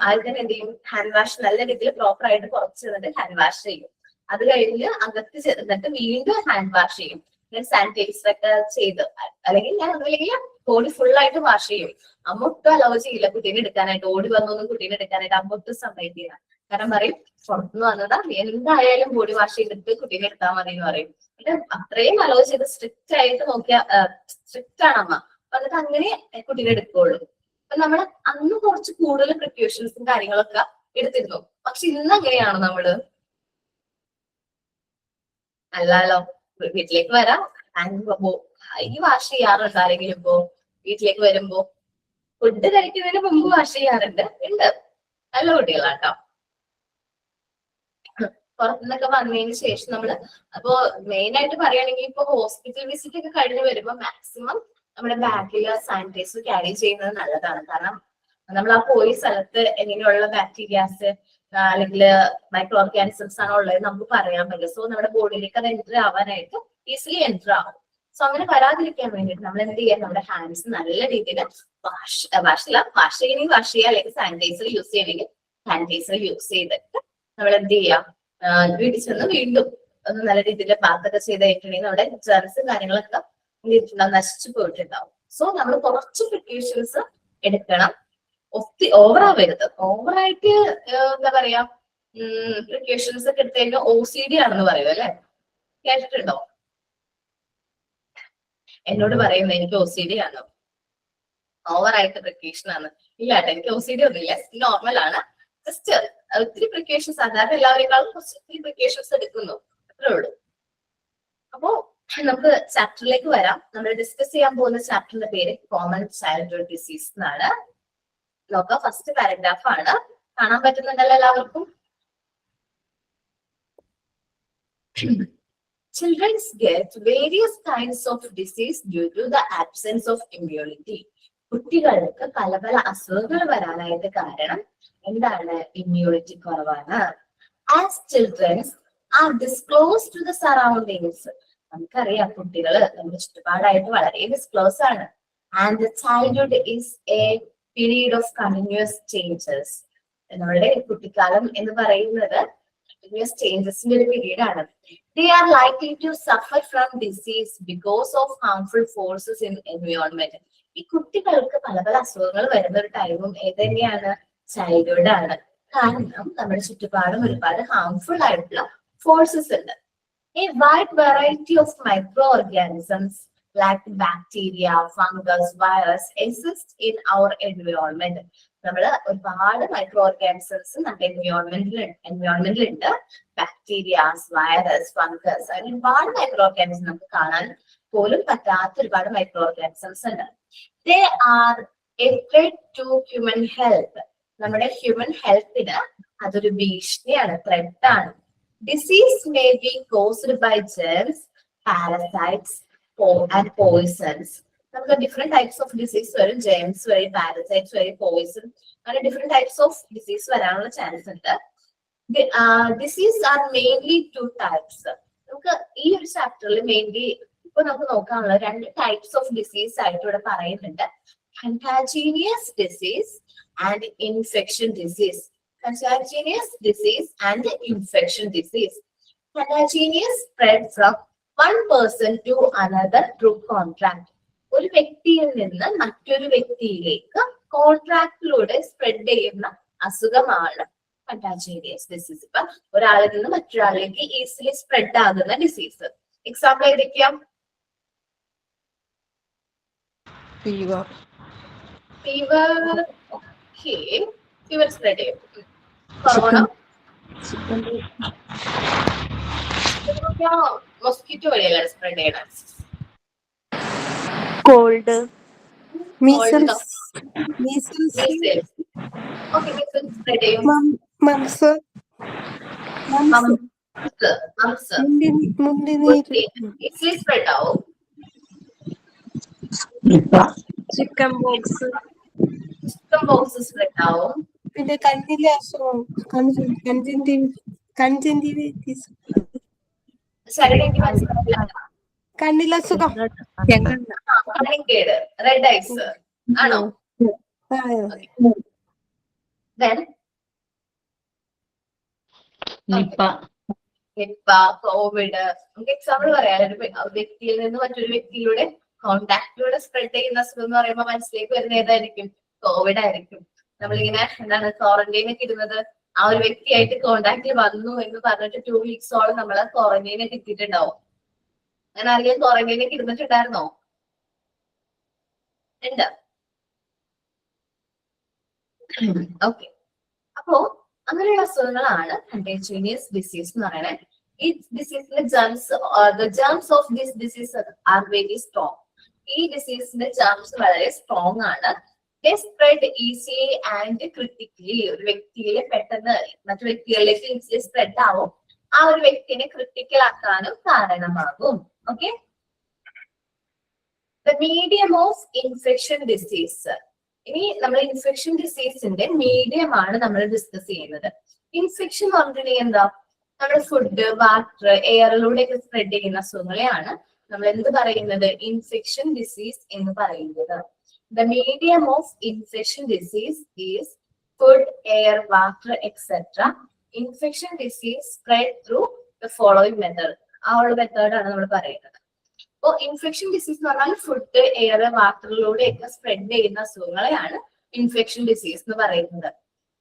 ആദ്യം എന്ത് ചെയ്യും, ഹാൻഡ് വാഷ് നല്ല രീതിയിൽ പ്രോപ്പർ ആയിട്ട് പുറത്ത് ചെന്നിട്ട് ഹാൻഡ് വാഷ് ചെയ്യും. അത് കഴിഞ്ഞ് അകത്ത് ചെന്നിട്ട് വീണ്ടും ഹാൻഡ് വാഷ് ചെയ്യും. ഞാൻ സാനിറ്റൈസർ ഒക്കെ ചെയ്ത്, അല്ലെങ്കിൽ ഞാൻ ഒന്നുമില്ലെങ്കിൽ ബോഡി ഫുൾ ആയിട്ട് വാഷ് ചെയ്യും. അമ്മ ഒട്ടും അലോ ചെയ്യില്ല കുട്ടീനെ എടുക്കാനായിട്ട്. ഓടി വന്നൊന്നും കുട്ടീനെ എടുക്കാനായിട്ട് അമ്മ ഒട്ടും സമ്മതിക്കില്ല. കാരണം പറയും, പുറത്തുനിന്ന് വന്നതാ, എന്തായാലും ബോഡി വാഷ് ചെയ്തിട്ട് കുട്ടീനെ എടുത്താൽ മതി എന്ന് പറയും. അത്രയും അലോ ചെയ്ത് സ്ട്രിക്റ്റ് ആയിട്ട് നോക്കിയാ സ്ട്രിക്റ്റ് ആണ് അമ്മ. അപ്പൊ എന്നിട്ട് അങ്ങനെ കുട്ടീനെ എടുക്കുള്ളൂ. അപ്പൊ നമ്മൾ അന്ന് കുറച്ച് കൂടുതൽ പ്രിക്കോഷൻസും കാര്യങ്ങളൊക്കെ എടുത്തിരുന്നു. പക്ഷെ ഇന്ന് അങ്ങനെയാണ് നമ്മള്? അല്ലല്ലോ. വീട്ടിലേക്ക് വരാം, കൈ വാഷ് ചെയ്യാറുണ്ട് ആരെങ്കിലും? ഇപ്പോ വീട്ടിലേക്ക് വരുമ്പോ ഫുഡ് കഴിക്കുന്നതിന് മുമ്പ് വാഷ് ചെയ്യാറുണ്ട്. ഉണ്ട്, നല്ല കുട്ടികളാട്ടോ. പുറത്തുനിന്നൊക്കെ വന്നതിന് ശേഷം നമ്മള് അപ്പോ മെയിൻ ആയിട്ട് പറയുകയാണെങ്കിൽ ഇപ്പൊ ഹോസ്പിറ്റൽ വിസിറ്റ് ഒക്കെ കഴിഞ്ഞ് വരുമ്പോ മാക്സിമം നമ്മുടെ ബാഗില് സാനിറ്റൈസർ ക്യാരി ചെയ്യുന്നത് നല്ലതാണ്. കാരണം നമ്മൾ ആ പോയ സ്ഥലത്ത് എങ്ങനെയുള്ള ബാക്ടീരിയാസ് അല്ലെങ്കിൽ മൈക്രോ ഓർഗാനിസംസ് ആണോ ഉള്ളത് നമുക്ക് പറയാൻ പറ്റില്ല. സോ നമ്മുടെ ബോഡിയിലേക്ക് അത് എൻറ്റർ ആവാനായിട്ട് ഈസിലി എൻറ്റർ ആവും. സോ അങ്ങനെ വരാതിരിക്കാൻ വേണ്ടിയിട്ട് നമ്മൾ എന്ത് ചെയ്യാം, നമ്മുടെ ഹാൻഡ്സ് നല്ല രീതിയിൽ വാഷ് ചെയ്യണമെങ്കിൽ വാഷ് ചെയ്യുക, അല്ലെങ്കിൽ സാനിറ്റൈസർ യൂസ് ചെയ്യണമെങ്കിൽ സാനിറ്റൈസർ യൂസ് ചെയ്തിട്ട് നമ്മൾ എന്ത് ചെയ്യാം, വീട്ടിൽ ചെന്ന് വീണ്ടും ഒന്ന് നല്ല രീതിയിൽ പാത്തൊക്കെ ചെയ്ത് കഴിഞ്ഞിട്ടുണ്ടെങ്കിൽ നമ്മുടെ ജെർമ്സും കാര്യങ്ങളൊക്കെ നശിച്ചു പോയിട്ടുണ്ടാവും. സോ നമ്മൾ കുറച്ച് പ്രിക്കോഷൻസ് എടുക്കണം. ഓവറാവരുത്. ഓവറായിട്ട് എന്താ പറയാ, പ്രിക്കോഷൻസ് ഒക്കെ എടുത്തു കഴിഞ്ഞാൽ OCD ആണെന്ന് പറയും അല്ലെ? കേട്ടിട്ടുണ്ടോ? എന്നോട് പറയുന്നത് എനിക്ക് OCD ആണോ, ഓവറായിട്ട് പ്രിക്കോഷൻ ആണ്? ഇല്ല കേട്ടോ, എനിക്ക് OCD ഒന്നുമില്ല, നോർമൽ ആണ്. ജസ്റ്റ് ഒത്തിരി പ്രിക്കോഷൻസ്, സാധാരണ എല്ലാവരെക്കാളും ഒത്തിരി പ്രിക്കോഷൻസ് എടുക്കുന്നു, അത്രേ ഉള്ളൂ. അപ്പോ നമുക്ക് ചാപ്റ്ററിലേക്ക് വരാം. നമ്മൾ ഡിസ്കസ് ചെയ്യാൻ പോകുന്ന ചാപ്റ്ററിന്റെ പേര് കോമൺ ചൈൽഡ്ഹുഡ് ഡിസീസ് എന്നാണ്. നോക്കാം, ഫസ്റ്റ് പാരഗ്രാഫ് ആണ്. കാണാൻ പറ്റുന്നുണ്ടല്ലോ എല്ലാവർക്കും? Children get various kinds of disease due to the absence of immunity. കുട്ടികൾക്ക് പല പല അസുഖങ്ങൾ വരാനായിട്ട് കാരണം എന്താണ്? ഇമ്മ്യൂണിറ്റി കുറവാണ്. As children are disclosed to the surroundings. നമുക്കറിയാം കുട്ടികള് നമ്മുടെ ചുറ്റുപാടായിട്ട് വളരെ ഡിസ്ക്ലോസ് ആണ്. And the childhood is a period of continuous changes. നമ്മളുടെ കുട്ടിക്കാലം എന്ന് പറയുന്നത് continuous changesന്റെ ഒരു പീരീഡ് ആണ്. They are likely to suffer from disease because of harmful forces in environment. ഈ കുട്ടികൾക്ക് പല പല അസുഖങ്ങൾ വരുന്ന ഒരു ടൈമും ഏത് തന്നെയാണ്? ചൈൽഡ്ഹുഡ് ആണ്. കാരണം നമ്മുടെ ചുറ്റുപാടും ഒരുപാട് ഹാംഫുൾ ആയിട്ടുള്ള ഫോഴ്സസ് ഉണ്ട്. A wide variety of microorganisms like bacteria, fungus, virus exist in our environment. നമ്മൾ ഒരുപാട് മൈക്രോ ഓർഗാനിസംസ് നമ്മുടെ എൻവയോൺമെന്റിലുണ്ട്. ബാക്ടീരിയാസ്, വൈറസ്, ഫംഗസ്, അങ്ങനെ ഒരുപാട് മൈക്രോ ഓർഗാനിസം നമുക്ക് കാണാൻ പോലും പറ്റാത്ത ഒരുപാട് മൈക്രോ ഓർഗാനിസംസ് ഉണ്ട്. They are a threat to human health. നമ്മുടെ ഹ്യൂമൻ ഹെൽത്തിന് അതൊരു ഭീഷണിയാണ്, ത്രെറ്റ് ആണ്. Disease may be caused by germs, parasites and poisons. നമുക്ക് ഡിഫറെന്റ് ടൈപ്സ് ഓഫ് ഡിസീസ് വരും. ജെർമ്സ് വഴി, പാരസൈറ്റ്സ് വഴി, പോയിസൺ, അങ്ങനെ ഡിഫറെന്റ് ടൈപ്സ് ഓഫ് ഡിസീസ് വരാനുള്ള ചാൻസ് ഉണ്ട്. Disease are mainly 2 types. നമുക്ക് ഈ ഒരു ചാപ്റ്ററിൽ മെയിൻലി ഇപ്പൊ നമുക്ക് നോക്കാനുള്ള 2 ടൈപ്സ് ഓഫ് ഡിസീസ് ആയിട്ട് ഇവിടെ പറയുന്നുണ്ട്. Contagious disease and infection disease. Contagious disease and infection disease. Contagious spread from one person to another through contact. ഒരു വ്യക്തിയിൽ നിന്ന് മറ്റൊരു വ്യക്തിയിലേക്ക് കോൺട്രാക്റ്റിലൂടെ സ്പ്രെഡ് ചെയ്യുന്ന അസുഖമാണ് കണ്ടാജിനിയസ് ഡിസീസ്. ഇപ്പൊ ഒരാളിൽ നിന്ന് മറ്റൊരാളിലേക്ക് ഈസിലി സ്പ്രെഡ് ആകുന്ന ഡിസീസ്. എക്സാമ്പിൾ ഏതൊക്കെയാ? ഫീവർ. ഓക്കെ, ഫീവർ സ്പ്രെഡ് ചെയ്യും. കൊറോണ, മൊസ്കിറ്റോ വഴിയല്ല സ്പ്രെഡ് ചെയ്യണം. കോൾഡ്, സ്പ്രെഡ് ചെയ്യും. ഈസിലി സ്പ്രെഡ് ആവും. ചിക്കൻ ബോക്സ് സ്പ്രെഡ് ആവും. പിന്നെ കണ്ണിലെ അസുഖം, കണ്ണിലസുഖം, കണ്ണിക്കേട്, റെഡ് ഐസ് ആണോ? Nipah, Covid. നമുക്ക് എക്സാമ്പിൾ പറയാം. ഒരു വ്യക്തിയിൽ നിന്ന് മറ്റൊരു വ്യക്തിയിലൂടെ കോണ്ടാക്റ്റിലൂടെ സ്പ്രെഡ് ചെയ്യുന്ന അസുഖം എന്ന് പറയുമ്പോൾ മനസ്സിലേക്ക് വരുന്ന ഏതായിരിക്കും? കോവിഡ് ആയിരിക്കും. നമ്മളിങ്ങനെ എന്താണ് ക്വാറന്റൈൻ ഒക്കെ ഇരുന്നത് ആ ഒരു വ്യക്തിയായിട്ട് കോണ്ടാക്റ്റിൽ വന്നു എന്ന് പറഞ്ഞിട്ട് 2 വീക്സോളം നമ്മള് ക്വാറന്റൈനൊക്കെ എത്തിയിട്ടുണ്ടാവും. അങ്ങനെ ആരെങ്കിലും ക്വാറന്റൈനൊക്കെ ഇരുന്നിട്ടുണ്ടായിരുന്നോ? ഉണ്ട്. ഓക്കെ, അപ്പോ അങ്ങനെയുള്ള അസുഖങ്ങളാണ് കണ്ടേജിയസ് ഡിസീസ് എന്ന് പറയുന്നത്. ഈ ഡിസീസിന്റെ germs of this disease are very strong. ഈ ഡിസീസിന്റെ ജേംസ് വളരെ സ്ട്രോങ് ആണ്. They spread easily and critically. ഒരു വ്യക്തിയിലെ പെട്ടെന്ന് മറ്റു വ്യക്തികളിലേക്ക് ഈസിലി സ്പ്രെഡ് ആവും. ആ ഒരു വ്യക്തിനെ ക്രിട്ടിക്കൽ ആക്കാനും കാരണമാകും. Okay, the medium of infection disease. ഇനി നമ്മൾ ഇൻഫെക്ഷൻ ഡിസീസിന്റെ മീഡിയം ആണ് നമ്മൾ ഡിസ്കസ് ചെയ്യുന്നത്. ഇൻഫെക്ഷൻ എന്ന് പറഞ്ഞിട്ടുണ്ടെങ്കിൽ എന്താ? നമ്മുടെ ഫുഡ്, വാട്ടർ, എയറിലൂടെ ഒക്കെ സ്പ്രെഡ് ചെയ്യുന്ന അസുഖങ്ങളെയാണ് നമ്മൾ എന്ത് പറയുന്നത്? ഇൻഫെക്ഷൻ ഡിസീസ് എന്ന് പറയുന്നത്. The medium of infection disease is food, air, water, etc. Infection disease spread through the following method. ആ ഒരു മെത്തേഡാണ് നമ്മൾ പറയുന്നത്. അപ്പോൾ ഇൻഫെക്ഷൻ ഡിസീസ് എന്ന് പറഞ്ഞാൽ ഫുഡ്, എയർ, വാട്ടറിലൂടെ ഒക്കെ സ്പ്രെഡ് ചെയ്യുന്ന അസുഖങ്ങളെയാണ് ഇൻഫെക്ഷൻ ഡിസീസ് എന്ന് പറയുന്നത്.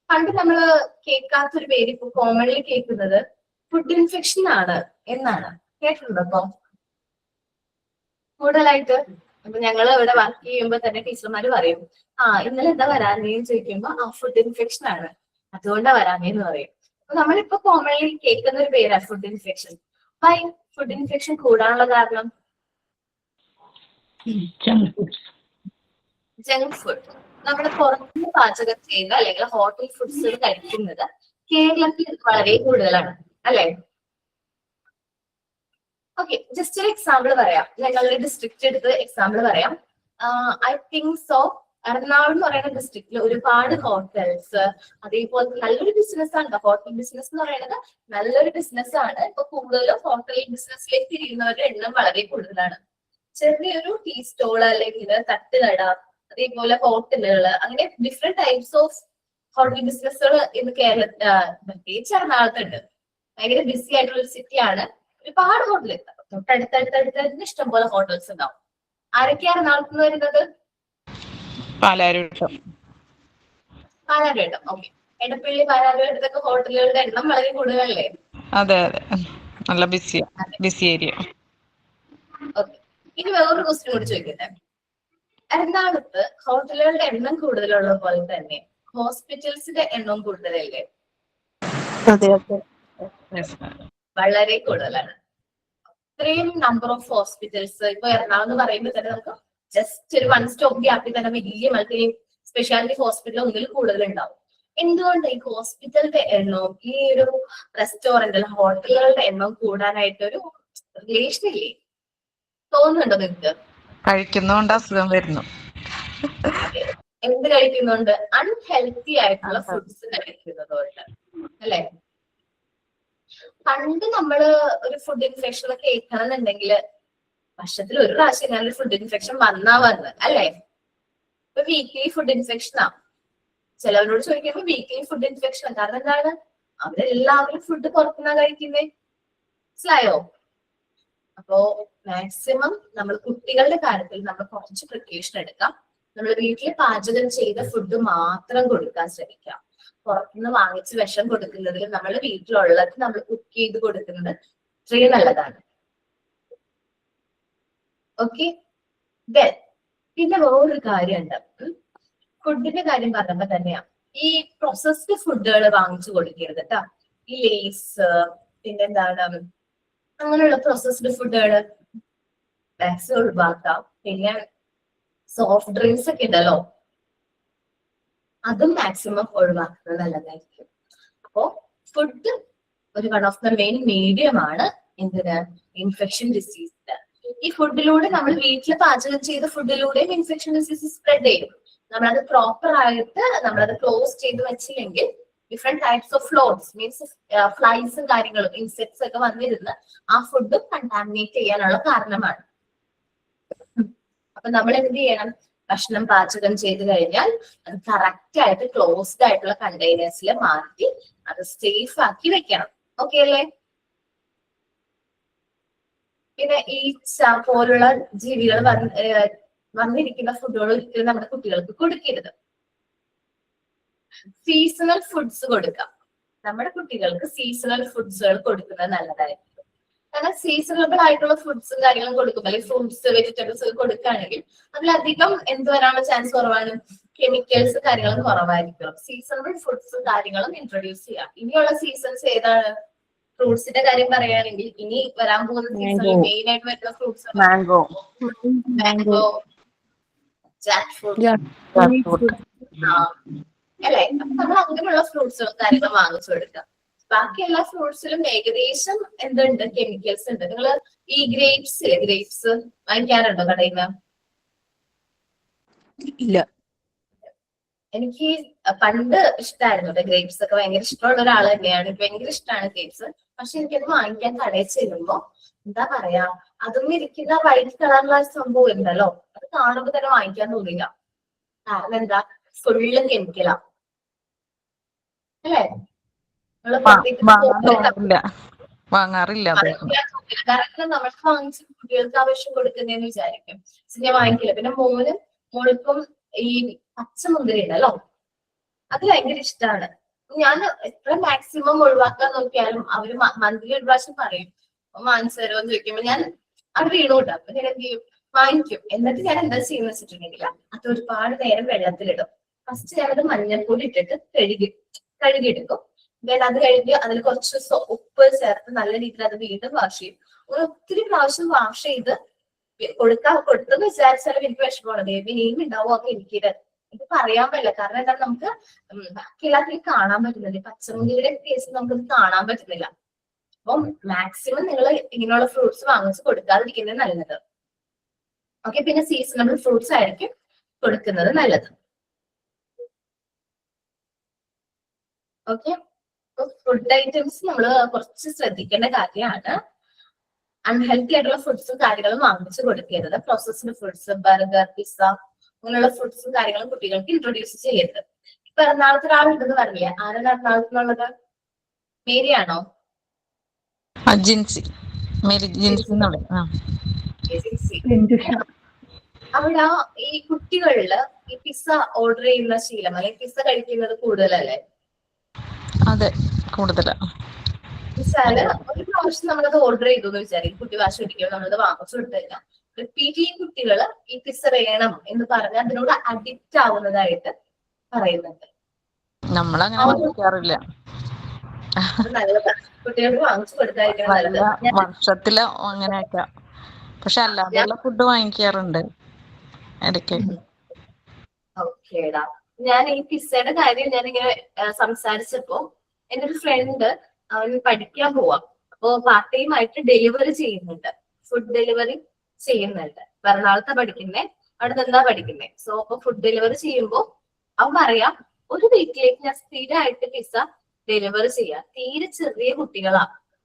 പണ്ട് നമ്മൾ കേൾക്കാത്തൊരു പേര് ഇപ്പൊ കോമൺലി കേൾക്കുന്നത് ഫുഡ് ഇൻഫെക്ഷൻ ആണ് എന്നാണ്. കേട്ടിട്ടുണ്ടോ? അപ്പൊ കൂടുതലായിട്ട് അപ്പൊ ഞങ്ങൾ ഇവിടെ വർക്ക് ചെയ്യുമ്പോൾ തന്നെ ടീച്ചർമാര് പറയും, ഇന്നലെ എന്താ വരാനേന്ന് ചോദിക്കുമ്പോ ഫുഡ് ഇൻഫെക്ഷൻ ആണ്, അതുകൊണ്ടാ വരാനേന്ന് പറയും. അപ്പൊ നമ്മളിപ്പോ കോമൺലി കേൾക്കുന്ന ഒരു പേരാ food infection. Why food infection കൂടാനുള്ള കാരണം? Junk food. നമ്മുടെ പുറത്തുനിന്ന് പാചകം ചെയ്യുന്ന അല്ലെങ്കിൽ ഹോട്ടൽ ഫുഡ്സ് കഴിക്കുന്നത് കേരളത്തിൽ വളരെ കൂടുതലാണ് അല്ലെ? ഓക്കെ, ജസ്റ്റ് ഒരു എക്സാമ്പിൾ പറയാം. ഞങ്ങളുടെ ഡിസ്ട്രിക്റ്റ് എടുത്ത് എക്സാമ്പിൾ പറയാം. ഐ തിങ്ക് സോ എറണാകുളം എന്ന് പറയുന്ന ഡിസ്ട്രിക്റ്റിൽ ഒരുപാട് ഹോട്ടൽസ്, അതേപോലെ നല്ലൊരു ബിസിനസ് ആണ്. ഹോട്ടൽ ബിസിനസ് എന്ന് പറയുന്നത് നല്ലൊരു ബിസിനസ് ആണ്. ഇപ്പൊ കൂടുതലും ഹോട്ടൽ ബിസിനസ്സിലേക്ക് തിരിയുന്നവരുടെ എണ്ണം വളരെ കൂടുതലാണ്. ചെറിയൊരു ടീ സ്റ്റോൾ അല്ലെങ്കിൽ തട്ടുകട, അതേപോലെ ഹോട്ടലുകൾ, അങ്ങനെ ഡിഫറെന്റ് ടൈപ്സ് ഓഫ് ഹോട്ടൽ ബിസിനസ്സുകൾ ഇന്ന് കേരളത്തിൽ പ്രത്യേകിച്ച് എറണാകുളത്തുണ്ട്. ഭയങ്കര ബിസി ആയിട്ടുള്ള ഒരു സിറ്റിയാണ്. ഒരുപാട് ഹോട്ടൽ തൊട്ടടുത്തടുത്തടുത്ത് ഇഷ്ടംപോലെ ഹോട്ടൽസ് ഉണ്ടാവും. ആരൊക്കെയാണ് എറണാകുളത്ത് നിന്ന് വരുന്നത്? പാലാരിവട്ടം. ഓക്കെ, എടപ്പള്ളി, പാലാരിവട്ടത്തൊക്കെ ഹോട്ടലുകളുടെ എണ്ണം വളരെ കൂടുതലല്ലേ? അതെ അതെ, നല്ല ബിസി ഏരിയ. ഓക്കെ, ഇനി വേറൊരു ക്വസ്റ്റ്യൻ കൂടി ചോദിക്കട്ടെ. എറണാകുളത്ത് ഹോട്ടലുകളുടെ എണ്ണം കൂടുതലുള്ള പോലെ തന്നെ ഹോസ്പിറ്റൽസിന്റെ എണ്ണം കൂടുതലല്ലേ? അതെ അതെ. വളരെ കൂടുതലാണ്. ഇത്രയും നമ്പർ ഓഫ് ഹോസ്പിറ്റൽസ് ഇപ്പൊ എറണാകുളം എന്ന് പറയുമ്പോൾ തന്നെ നമുക്ക് ജസ്റ്റ് ഒരു 1 സ്റ്റോപ്പ് ഗ്യാപ്പിൽ തന്നെ വലിയ മൾട്ടി സ്പെഷ്യാലിറ്റി ഹോസ്പിറ്റൽ ഒന്നിൽ കൂടുതൽ ഉണ്ടാവും. എന്തുകൊണ്ട് ഈ ഹോസ്പിറ്റലിന്റെ എണ്ണവും ഈ ഒരു റെസ്റ്റോറന്റ് ഹോട്ടലുകളുടെ എണ്ണം കൂടാനായിട്ടൊരു റിലേഷൻ ഇല്ലേ? തോന്നുന്നുണ്ടോ നിങ്ങൾക്ക്? കഴിക്കുന്നോണ്ട് അസുഖം വരുന്നു. എന്ത് കഴിക്കുന്നുണ്ട്? അൺഹെൽത്തി ആയിട്ടുള്ള ഫുഡ്സ് കഴിക്കുന്നതുകൊണ്ട് അല്ലെ? പണ്ട് നമ്മള് ഒരു ഫുഡ് ഇൻഫെക്ഷൻ ഒക്കെ ഏൽക്കണമെന്നുണ്ടെങ്കിൽ വർഷത്തിൽ ഒരു പ്രാവശ്യം ഞാനൊരു ഫുഡ് ഇൻഫെക്ഷൻ വന്നാ അല്ലെ? ഇപ്പൊ വീക്ക്ലി ഫുഡ് ഇൻഫെക്ഷനാ. ചിലവരോട് ചോദിക്കുമ്പോ വീക്ക്ലി ഫുഡ് ഇൻഫെക്ഷൻ. കാരണം എന്താണ്? അവരെല്ലാവരും ഫുഡ് പുറത്തുനിന്നാ കഴിക്കുന്നേ. മനസ്സിലായോ? അപ്പോ മാക്സിമം നമ്മൾ കുട്ടികളുടെ കാര്യത്തിൽ നമ്മൾ കുറച്ച് പ്രിക്കോഷൻ എടുക്കാം. നമ്മൾ വീട്ടിൽ പാചകം ചെയ്ത ഫുഡ് മാത്രം കൊടുക്കാൻ ശ്രമിക്കാം. പുറത്തുനിന്ന് വാങ്ങിച്ച് വിഷം കൊടുക്കുന്നതിൽ നമ്മൾ വീട്ടിലുള്ളത് നമ്മൾ കുക്ക് ചെയ്ത് കൊടുക്കുന്നത് ഇത്രയും നല്ലതാണ്. ഓക്കെ. പിന്നെ വേറൊരു കാര്യമുണ്ട്. ഫുഡിന്റെ കാര്യം പറഞ്ഞപ്പോ തന്നെയാ ഈ പ്രോസസ്ഡ് ഫുഡുകൾ വാങ്ങിച്ചു കൊടുക്കരുത് കേട്ടോ. ഈ ലേസ് പിന്നെന്താണ് അങ്ങനെയുള്ള പ്രോസസ്ഡ് ഫുഡുകൾ മാക്സിമം ഒഴിവാക്കാം. പിന്നെ സോഫ്റ്റ് ഡ്രിങ്ക്സ് ഒക്കെ ഉണ്ടല്ലോ, അതും മാക്സിമം ഒഴിവാക്കുന്നത് നല്ലതായിരിക്കും. അപ്പോ ഫുഡ് ഒരു one of the main medium ആണ് എന്തിന്? ഇൻഫെക്ഷൻ ഡിസീസിന്. ഈ ഫുഡിലൂടെ നമ്മൾ വീട്ടിൽ പാചകം ചെയ്ത ഫുഡിലൂടെയും ഇൻഫെക്ഷൻ ഡിസീസ് സ്പ്രെഡ് ചെയ്യും. നമ്മളത് പ്രോപ്പർ ആയിട്ട് നമ്മളത് ക്ലോസ് ചെയ്ത് വെച്ചില്ലെങ്കിൽ different types of floats means ഫ്ലൈസും കാര്യങ്ങളും ഇൻസെക്ട്സ് ഒക്കെ വന്നിരുന്ന് ആ ഫുഡ് കണ്ടാമിനേറ്റ് ചെയ്യാനുള്ള കാരണമാണ്. അപ്പൊ നമ്മൾ എന്ത് ചെയ്യണം? ഭക്ഷണം പാചകം ചെയ്ത് കഴിഞ്ഞാൽ അത് കറക്റ്റ് ആയിട്ട് ക്ലോസ്ഡ് ആയിട്ടുള്ള കണ്ടെയ്നേഴ്സിൽ മാറ്റി അത് സേഫ് ആക്കി വെക്കണം. ഓക്കെ അല്ലേ? പിന്നെ ഈച്ച പോലുള്ള ജീവികൾ വന്നിരിക്കുന്ന ഫുഡുകൾ ഒരിക്കലും നമ്മുടെ കുട്ടികൾക്ക് കൊടുക്കരുത്. സീസണൽ ഫുഡ്സ് കൊടുക്കാം. നമ്മുടെ കുട്ടികൾക്ക് സീസണൽ ഫുഡ്സുകൾ കൊടുക്കുന്നത് നല്ലതായിരിക്കും. കാരണം സീസണബിൾ ആയിട്ടുള്ള ഫുഡ്സും കാര്യങ്ങളും കൊടുക്കുമ്പോൾ അല്ലെങ്കിൽ ഫ്രൂട്ട്സ് വെജിറ്റബിൾസ് ഒക്കെ കൊടുക്കുകയാണെങ്കിൽ അതിലധികം എന്ത് വരാനുള്ള ചാൻസ് കുറവാണ്? കെമിക്കൽസ് കാര്യങ്ങളും കുറവായിരിക്കും. സീസണബിൾ ഫുഡ്സും കാര്യങ്ങളും ഇൻട്രൊഡ്യൂസ് ചെയ്യാം. ഇനിയുള്ള സീസൺസ് ഏതാണ്? ഫ്രൂട്ട്സിന്റെ കാര്യം പറയുകയാണെങ്കിൽ ഇനി വരാൻ പോകുന്ന സീസണിൽ മെയിൻ ആയിട്ട് വരുന്ന ഫ്രൂട്ട്സ് മാംഗോ, ജാക്ക് ഫ്രൂട്ട് അല്ലെ? അപ്പൊ നമ്മൾ അങ്ങനെയുള്ള ഫ്രൂട്ട്സും കാര്യങ്ങളും വാങ്ങിച്ചു കൊടുക്കാം. ബാക്കി എല്ലാ ഫ്രൂട്ട്സിലും ഏകദേശം എന്തുണ്ട്? കെമിക്കൽസ് ഉണ്ട്. നിങ്ങൾ ഈ ഗ്രേപ്സ് വാങ്ങിക്കാറുണ്ടോ കടയിൽ നിന്ന്? ഇല്ല. എനിക്ക് പണ്ട് ഇഷ്ടമായിരുന്നു ഗ്രേപ്സ് ഒക്കെ. ഭയങ്കര ഇഷ്ടമുള്ള ഒരാൾ തന്നെയാണ്. എനിക്ക് ഭയങ്കര ഇഷ്ടമാണ് ഗ്രേപ്സ്. പക്ഷെ എനിക്കത് വാങ്ങിക്കാൻ കടയിൽ ചെല്ലുമ്പോ എന്താ പറയാ, അതും ഇരിക്കുന്ന വൈറ്റ് കളറുള്ള സംഭവം ഉണ്ടല്ലോ, അത് കാണുമ്പോ തന്നെ വാങ്ങിക്കാൻ തോന്നില്ല. കാരണം എന്താ? ഫുള്ള് കെമിക്കലാ അല്ലേ? വാങ്ങാറില്ല. കാരണം നമ്മൾക്ക് വാങ്ങിച്ച് കുട്ടികൾക്ക് ആവശ്യം കൊടുക്കുന്നതെന്ന് വിചാരിക്കും. ഞാൻ വാങ്ങിക്കില്ല. പിന്നെ മോൾക്കും ഈ പച്ചമുന്തിരി ഉണ്ടല്ലോ, അത് ഭയങ്കര ഇഷ്ടമാണ്. ഞാൻ എത്ര മാക്സിമം ഒഴിവാക്കാൻ നോക്കിയാലും അവര് മന്ത്ലി ഒരു പ്രാവശ്യം പറയും വാങ്ങിച്ചു തരുമോ എന്ന് ചോദിക്കുമ്പോ ഞാൻ അത് വീണൂട്ടോ. അപ്പൊ ഞാൻ എന്ത് ചെയ്യും? വാങ്ങിക്കും. എന്നിട്ട് ഞാൻ എന്താ ചെയ്യുന്ന വെച്ചിട്ടുണ്ടെങ്കിൽ അത് ഒരുപാട് നേരം വെള്ളത്തിലിടും. ഫസ്റ്റ് ഞാനത് മഞ്ഞൾപ്പൊടി ഇട്ടിട്ട് കഴുകിയെടുക്കും. then അത് കഴിഞ്ഞ് അതിൽ കുറച്ച് ഉപ്പ് ചേർത്ത് നല്ല രീതിയിൽ അത് വീണ്ടും വാഷ് ചെയ്യും. ഒത്തിരി പ്രാവശ്യം വാഷ് ചെയ്ത് കൊടുത്തെന്ന് വിചാരിച്ചാലും എനിക്ക് വിഷമമാണ്. ബേബി ഇനിയും ഉണ്ടാവും ഒക്കെ എനിക്ക് പറയാൻ പറ്റില്ല. കാരണം എന്താ, നമുക്ക് ബാക്കി എല്ലാത്തിനും കാണാൻ പറ്റുന്നില്ല. പച്ചമുന്തിരിയുടെ കേസിൽ നമുക്കത് കാണാൻ പറ്റുന്നില്ല. അപ്പം മാക്സിമം നിങ്ങൾ ഇങ്ങനെയുള്ള ഫ്രൂട്ട്സ് വാങ്ങിച്ച് കൊടുക്കാതിരിക്കുന്നത് നല്ലത്. ഓക്കെ. പിന്നെ സീസണബിൾ ഫ്രൂട്ട്സ് ആയിരിക്കും കൊടുക്കുന്നത് നല്ലത്. ഓക്കെ. ഫുഡ് ഐറ്റംസ് നമ്മൾ കുറച്ച് ശ്രദ്ധിക്കേണ്ട കാര്യമാണ്. അൺഹെൽത്തി ആയിട്ടുള്ള ഫുഡ്സും കാര്യങ്ങളും വാങ്ങിച്ചു കൊടുക്കരുത്. പ്രോസസ്ഡ് ഫുഡ്സ്, ബർഗർ, പിസ്സ അങ്ങനെയുള്ള ഫുഡ്സും കാര്യങ്ങളും കുട്ടികൾക്ക് ഇൻട്രൊഡ്യൂസ് ചെയ്യരുത്. ഇപ്പൊ എറണാകുളത്ത് ഒരാളുണ്ടെന്ന് പറഞ്ഞില്ലേ? ആരാണ് എറണാകുളത്തുള്ളത്? മേരിയാണോ? അവിടെ ഈ കുട്ടികളില് ഈ പിസ്സ ഓർഡർ ചെയ്യുന്ന ശീലം അല്ലെങ്കിൽ പിസ്സ കഴിക്കുന്നത് കൂടുതലല്ലേ? അതെ, കൂടുതലാ. വെച്ചാല് ഒരു പ്രാവശ്യം നമ്മളത് ഓർഡർ ചെയ്തു എന്ന് വിചാരിക്കും. കുട്ടി വാശി പിടിക്കും, നമ്മളത് വാങ്ങിച്ചു കൊടുത്തില്ല. റിപ്പീറ്റ്ലി കുട്ടികള് ഈ പിസ്സ വേണം എന്ന് പറഞ്ഞ് അതിനോട് അഡിക്റ്റ് ആവുന്നതായിട്ട് പറയുന്നുണ്ട്. നമ്മളങ്ങനെ വാങ്ങിക്കാറില്ല. നല്ലതാണ്, കുട്ടികൾക്ക് വാങ്ങിച്ചു കൊടുക്കാതിരിക്കണം വല്ല നല്ലത്. വർഷത്തില് അങ്ങനെയൊക്കെ. പക്ഷെ അല്ലാതെയുള്ള ഫുഡ് വാങ്ങിക്കാറുണ്ട് ഇടയ്ക്ക്. ഓക്കേടാ, ഞാൻ ഈ പിസ്സയുടെ കാര്യം ഞാനിങ്ങനെ സംസാരിച്ചപ്പോ എന്റെ ഒരു ഫ്രണ്ട് അവൻ പഠിക്കാൻ പോവാം. അപ്പോ പാർട്ട് ടൈം ആയിട്ട് ഡെലിവറി ചെയ്യുന്നുണ്ട്, ഫുഡ് ഡെലിവറി ചെയ്യുന്നുണ്ട്. എറണാകുളത്താ പഠിക്കുന്നേ, അവിടെ നിന്നാ പഠിക്കുന്നേ. സോ അപ്പൊ ഫുഡ് ഡെലിവറി ചെയ്യുമ്പോ അവൻ പറയാം, ഒരു വീട്ടിലേക്ക് ഞാൻ സ്ഥിരമായിട്ട് പിസ്സ ഡെലിവറി ചെയ്യാം. തീരെ ചെറിയ കുട്ടികളാ,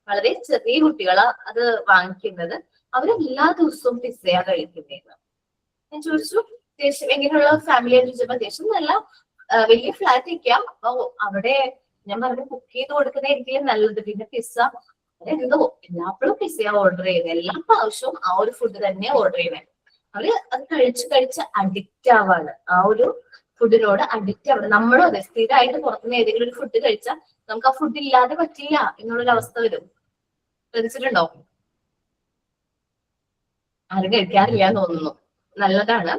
വളരെ ചെറിയ കുട്ടികളാ അത് വാങ്ങിക്കുന്നത്. അവര് എല്ലാ ദിവസവും പിസ്സയാ കഴിക്കുന്നതെന്ന്. ഞാൻ ചോദിച്ചു അത്യാവശ്യം എങ്ങനെയുള്ള ഫാമിലി ആയിട്ട് ചോദിച്ചപ്പോ അത്യാവശ്യം നല്ല വലിയ ഫ്ലാറ്റ് ഒക്കെയാ. അപ്പൊ അവിടെ ഞാൻ പറഞ്ഞു കുക്ക് ചെയ്ത് കൊടുക്കുന്നതായിരിക്കും നല്ലത്. പിന്നെ പിസ്സ എന്തോ എല്ലാപ്പോഴും പിസ്സയാ ഓർഡർ ചെയ്യുന്നത്, എല്ലാ പ്രാവശ്യവും ആ ഒരു ഫുഡ് തന്നെ ഓർഡർ ചെയ്യുന്നത്. അവര് അത് കഴിച്ച് അഡിക്റ്റ് ആവാണ്, ആ ഒരു ഫുഡിനോട് അഡിക്റ്റ് ആവാണ്. നമ്മളും അതെ, സ്ഥിരമായിട്ട് പുറത്തുനിന്ന് ഏതെങ്കിലും ഒരു ഫുഡ് കഴിച്ചാൽ നമുക്ക് ആ ഫുഡ് ഇല്ലാതെ പറ്റില്ല എന്നുള്ളൊരു അവസ്ഥ വരും. ശ്രദ്ധിച്ചിട്ടുണ്ടോ? ആരും കഴിക്കാറില്ല എന്ന് തോന്നുന്നു. നല്ലതാണ്,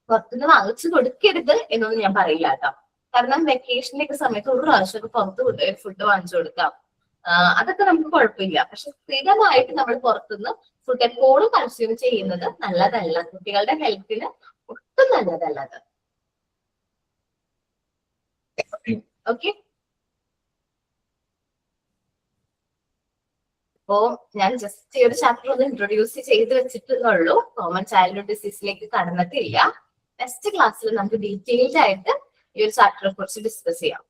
പുറത്തുനിന്ന് വാങ്ങിച്ചു കൊടുക്കരുത് എന്നൊന്നും ഞാൻ പറയില്ല കേട്ടോ. കാരണം വെക്കേഷന്റെ ഒക്കെ സമയത്ത് ഒരു പ്രാവശ്യമൊക്കെ പുറത്ത് ഫുഡ് വാങ്ങിച്ചു കൊടുക്കാം, അതൊക്കെ നമുക്ക് കുഴപ്പമില്ല. പക്ഷെ സ്ഥിരമായിട്ട് നമ്മൾ പുറത്തുനിന്ന് ഫുഡ് എപ്പോഴും കൺസ്യൂം ചെയ്യുന്നത് നല്ലതല്ല, കുട്ടികളുടെ ഹെൽത്തിന് ഒട്ടും നല്ലതല്ല അത്. ഓക്കെ, അപ്പോ ഞാൻ ജസ്റ്റ് ഈ ഒരു ചാപ്റ്റർ ഒന്ന് ഇൻട്രൊഡ്യൂസ് ചെയ്ത് വെച്ചിട്ടുള്ളൂ. കോമൺ ചൈൽഡ്ഹുഡ് ഡിസീസിലേക്ക് കടന്നിട്ടില്ല. നെക്സ്റ്റ് ക്ലാസ്സിൽ നമുക്ക് ഡീറ്റെയിൽഡ് ആയിട്ട് ഈ ഒരു ചാപ്റ്ററെ കുറിച്ച് ഡിസ്കസ് ചെയ്യാം.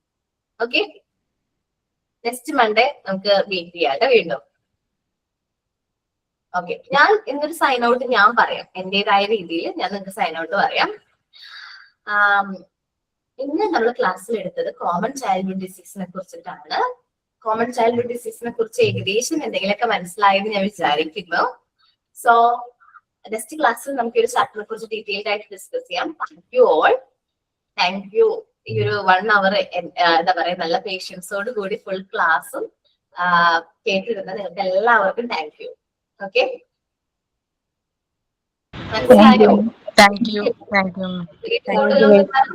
ഓക്കെ, നെക്സ്റ്റ് മൺഡേ നമുക്ക് മീറ്റ് ചെയ്യാം വീണ്ടും. ഓക്കെ, ഞാൻ ഇന്നൊരു സൈൻ ഔട്ട് ഞാൻ പറയാം, എന്റേതായ രീതിയിൽ ഞാൻ നിങ്ങൾക്ക് സൈൻ ഔട്ട് പറയാം. ഇന്ന് നമ്മൾ ക്ലാസ്സിൽ എടുത്തത് കോമൺ ചൈൽഡ്ഹുഡ് ഡിസീസിനെ കുറിച്ചിട്ടാണ്. കോമൺ ചൈൽഡ്ഹുഡ് ഡിസീസിനെ കുറിച്ച് ഏകദേശം എന്തെങ്കിലുമൊക്കെ മനസ്സിലായെന്ന് ഞാൻ വിചാരിക്കുന്നു. സോ നെക്സ്റ്റ് ക്ലാസ്സിൽ നമുക്ക് ഒരു ചാപ്റ്ററിനെ കുറിച്ച് ഡീറ്റെയിൽഡ് ആയിട്ട് ഡിസ്കസ് ചെയ്യാം. Thank you all, thank you. ഈ ഒരു 1 hour എന്താ പറയാ നല്ല പേഷ്യൻസോട് കൂടി ഫുൾ ക്ലാസ്സും കേട്ടിരുന്ന നിങ്ങൾക്ക് എല്ലാവർക്കും താങ്ക് യു. ഓക്കെ, മനസ്സിലായോ? Thank you. Thank you.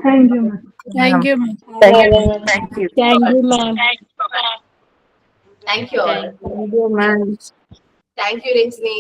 Thank you. Thank you all. Thank you, ma'am. Thank you, Rajni.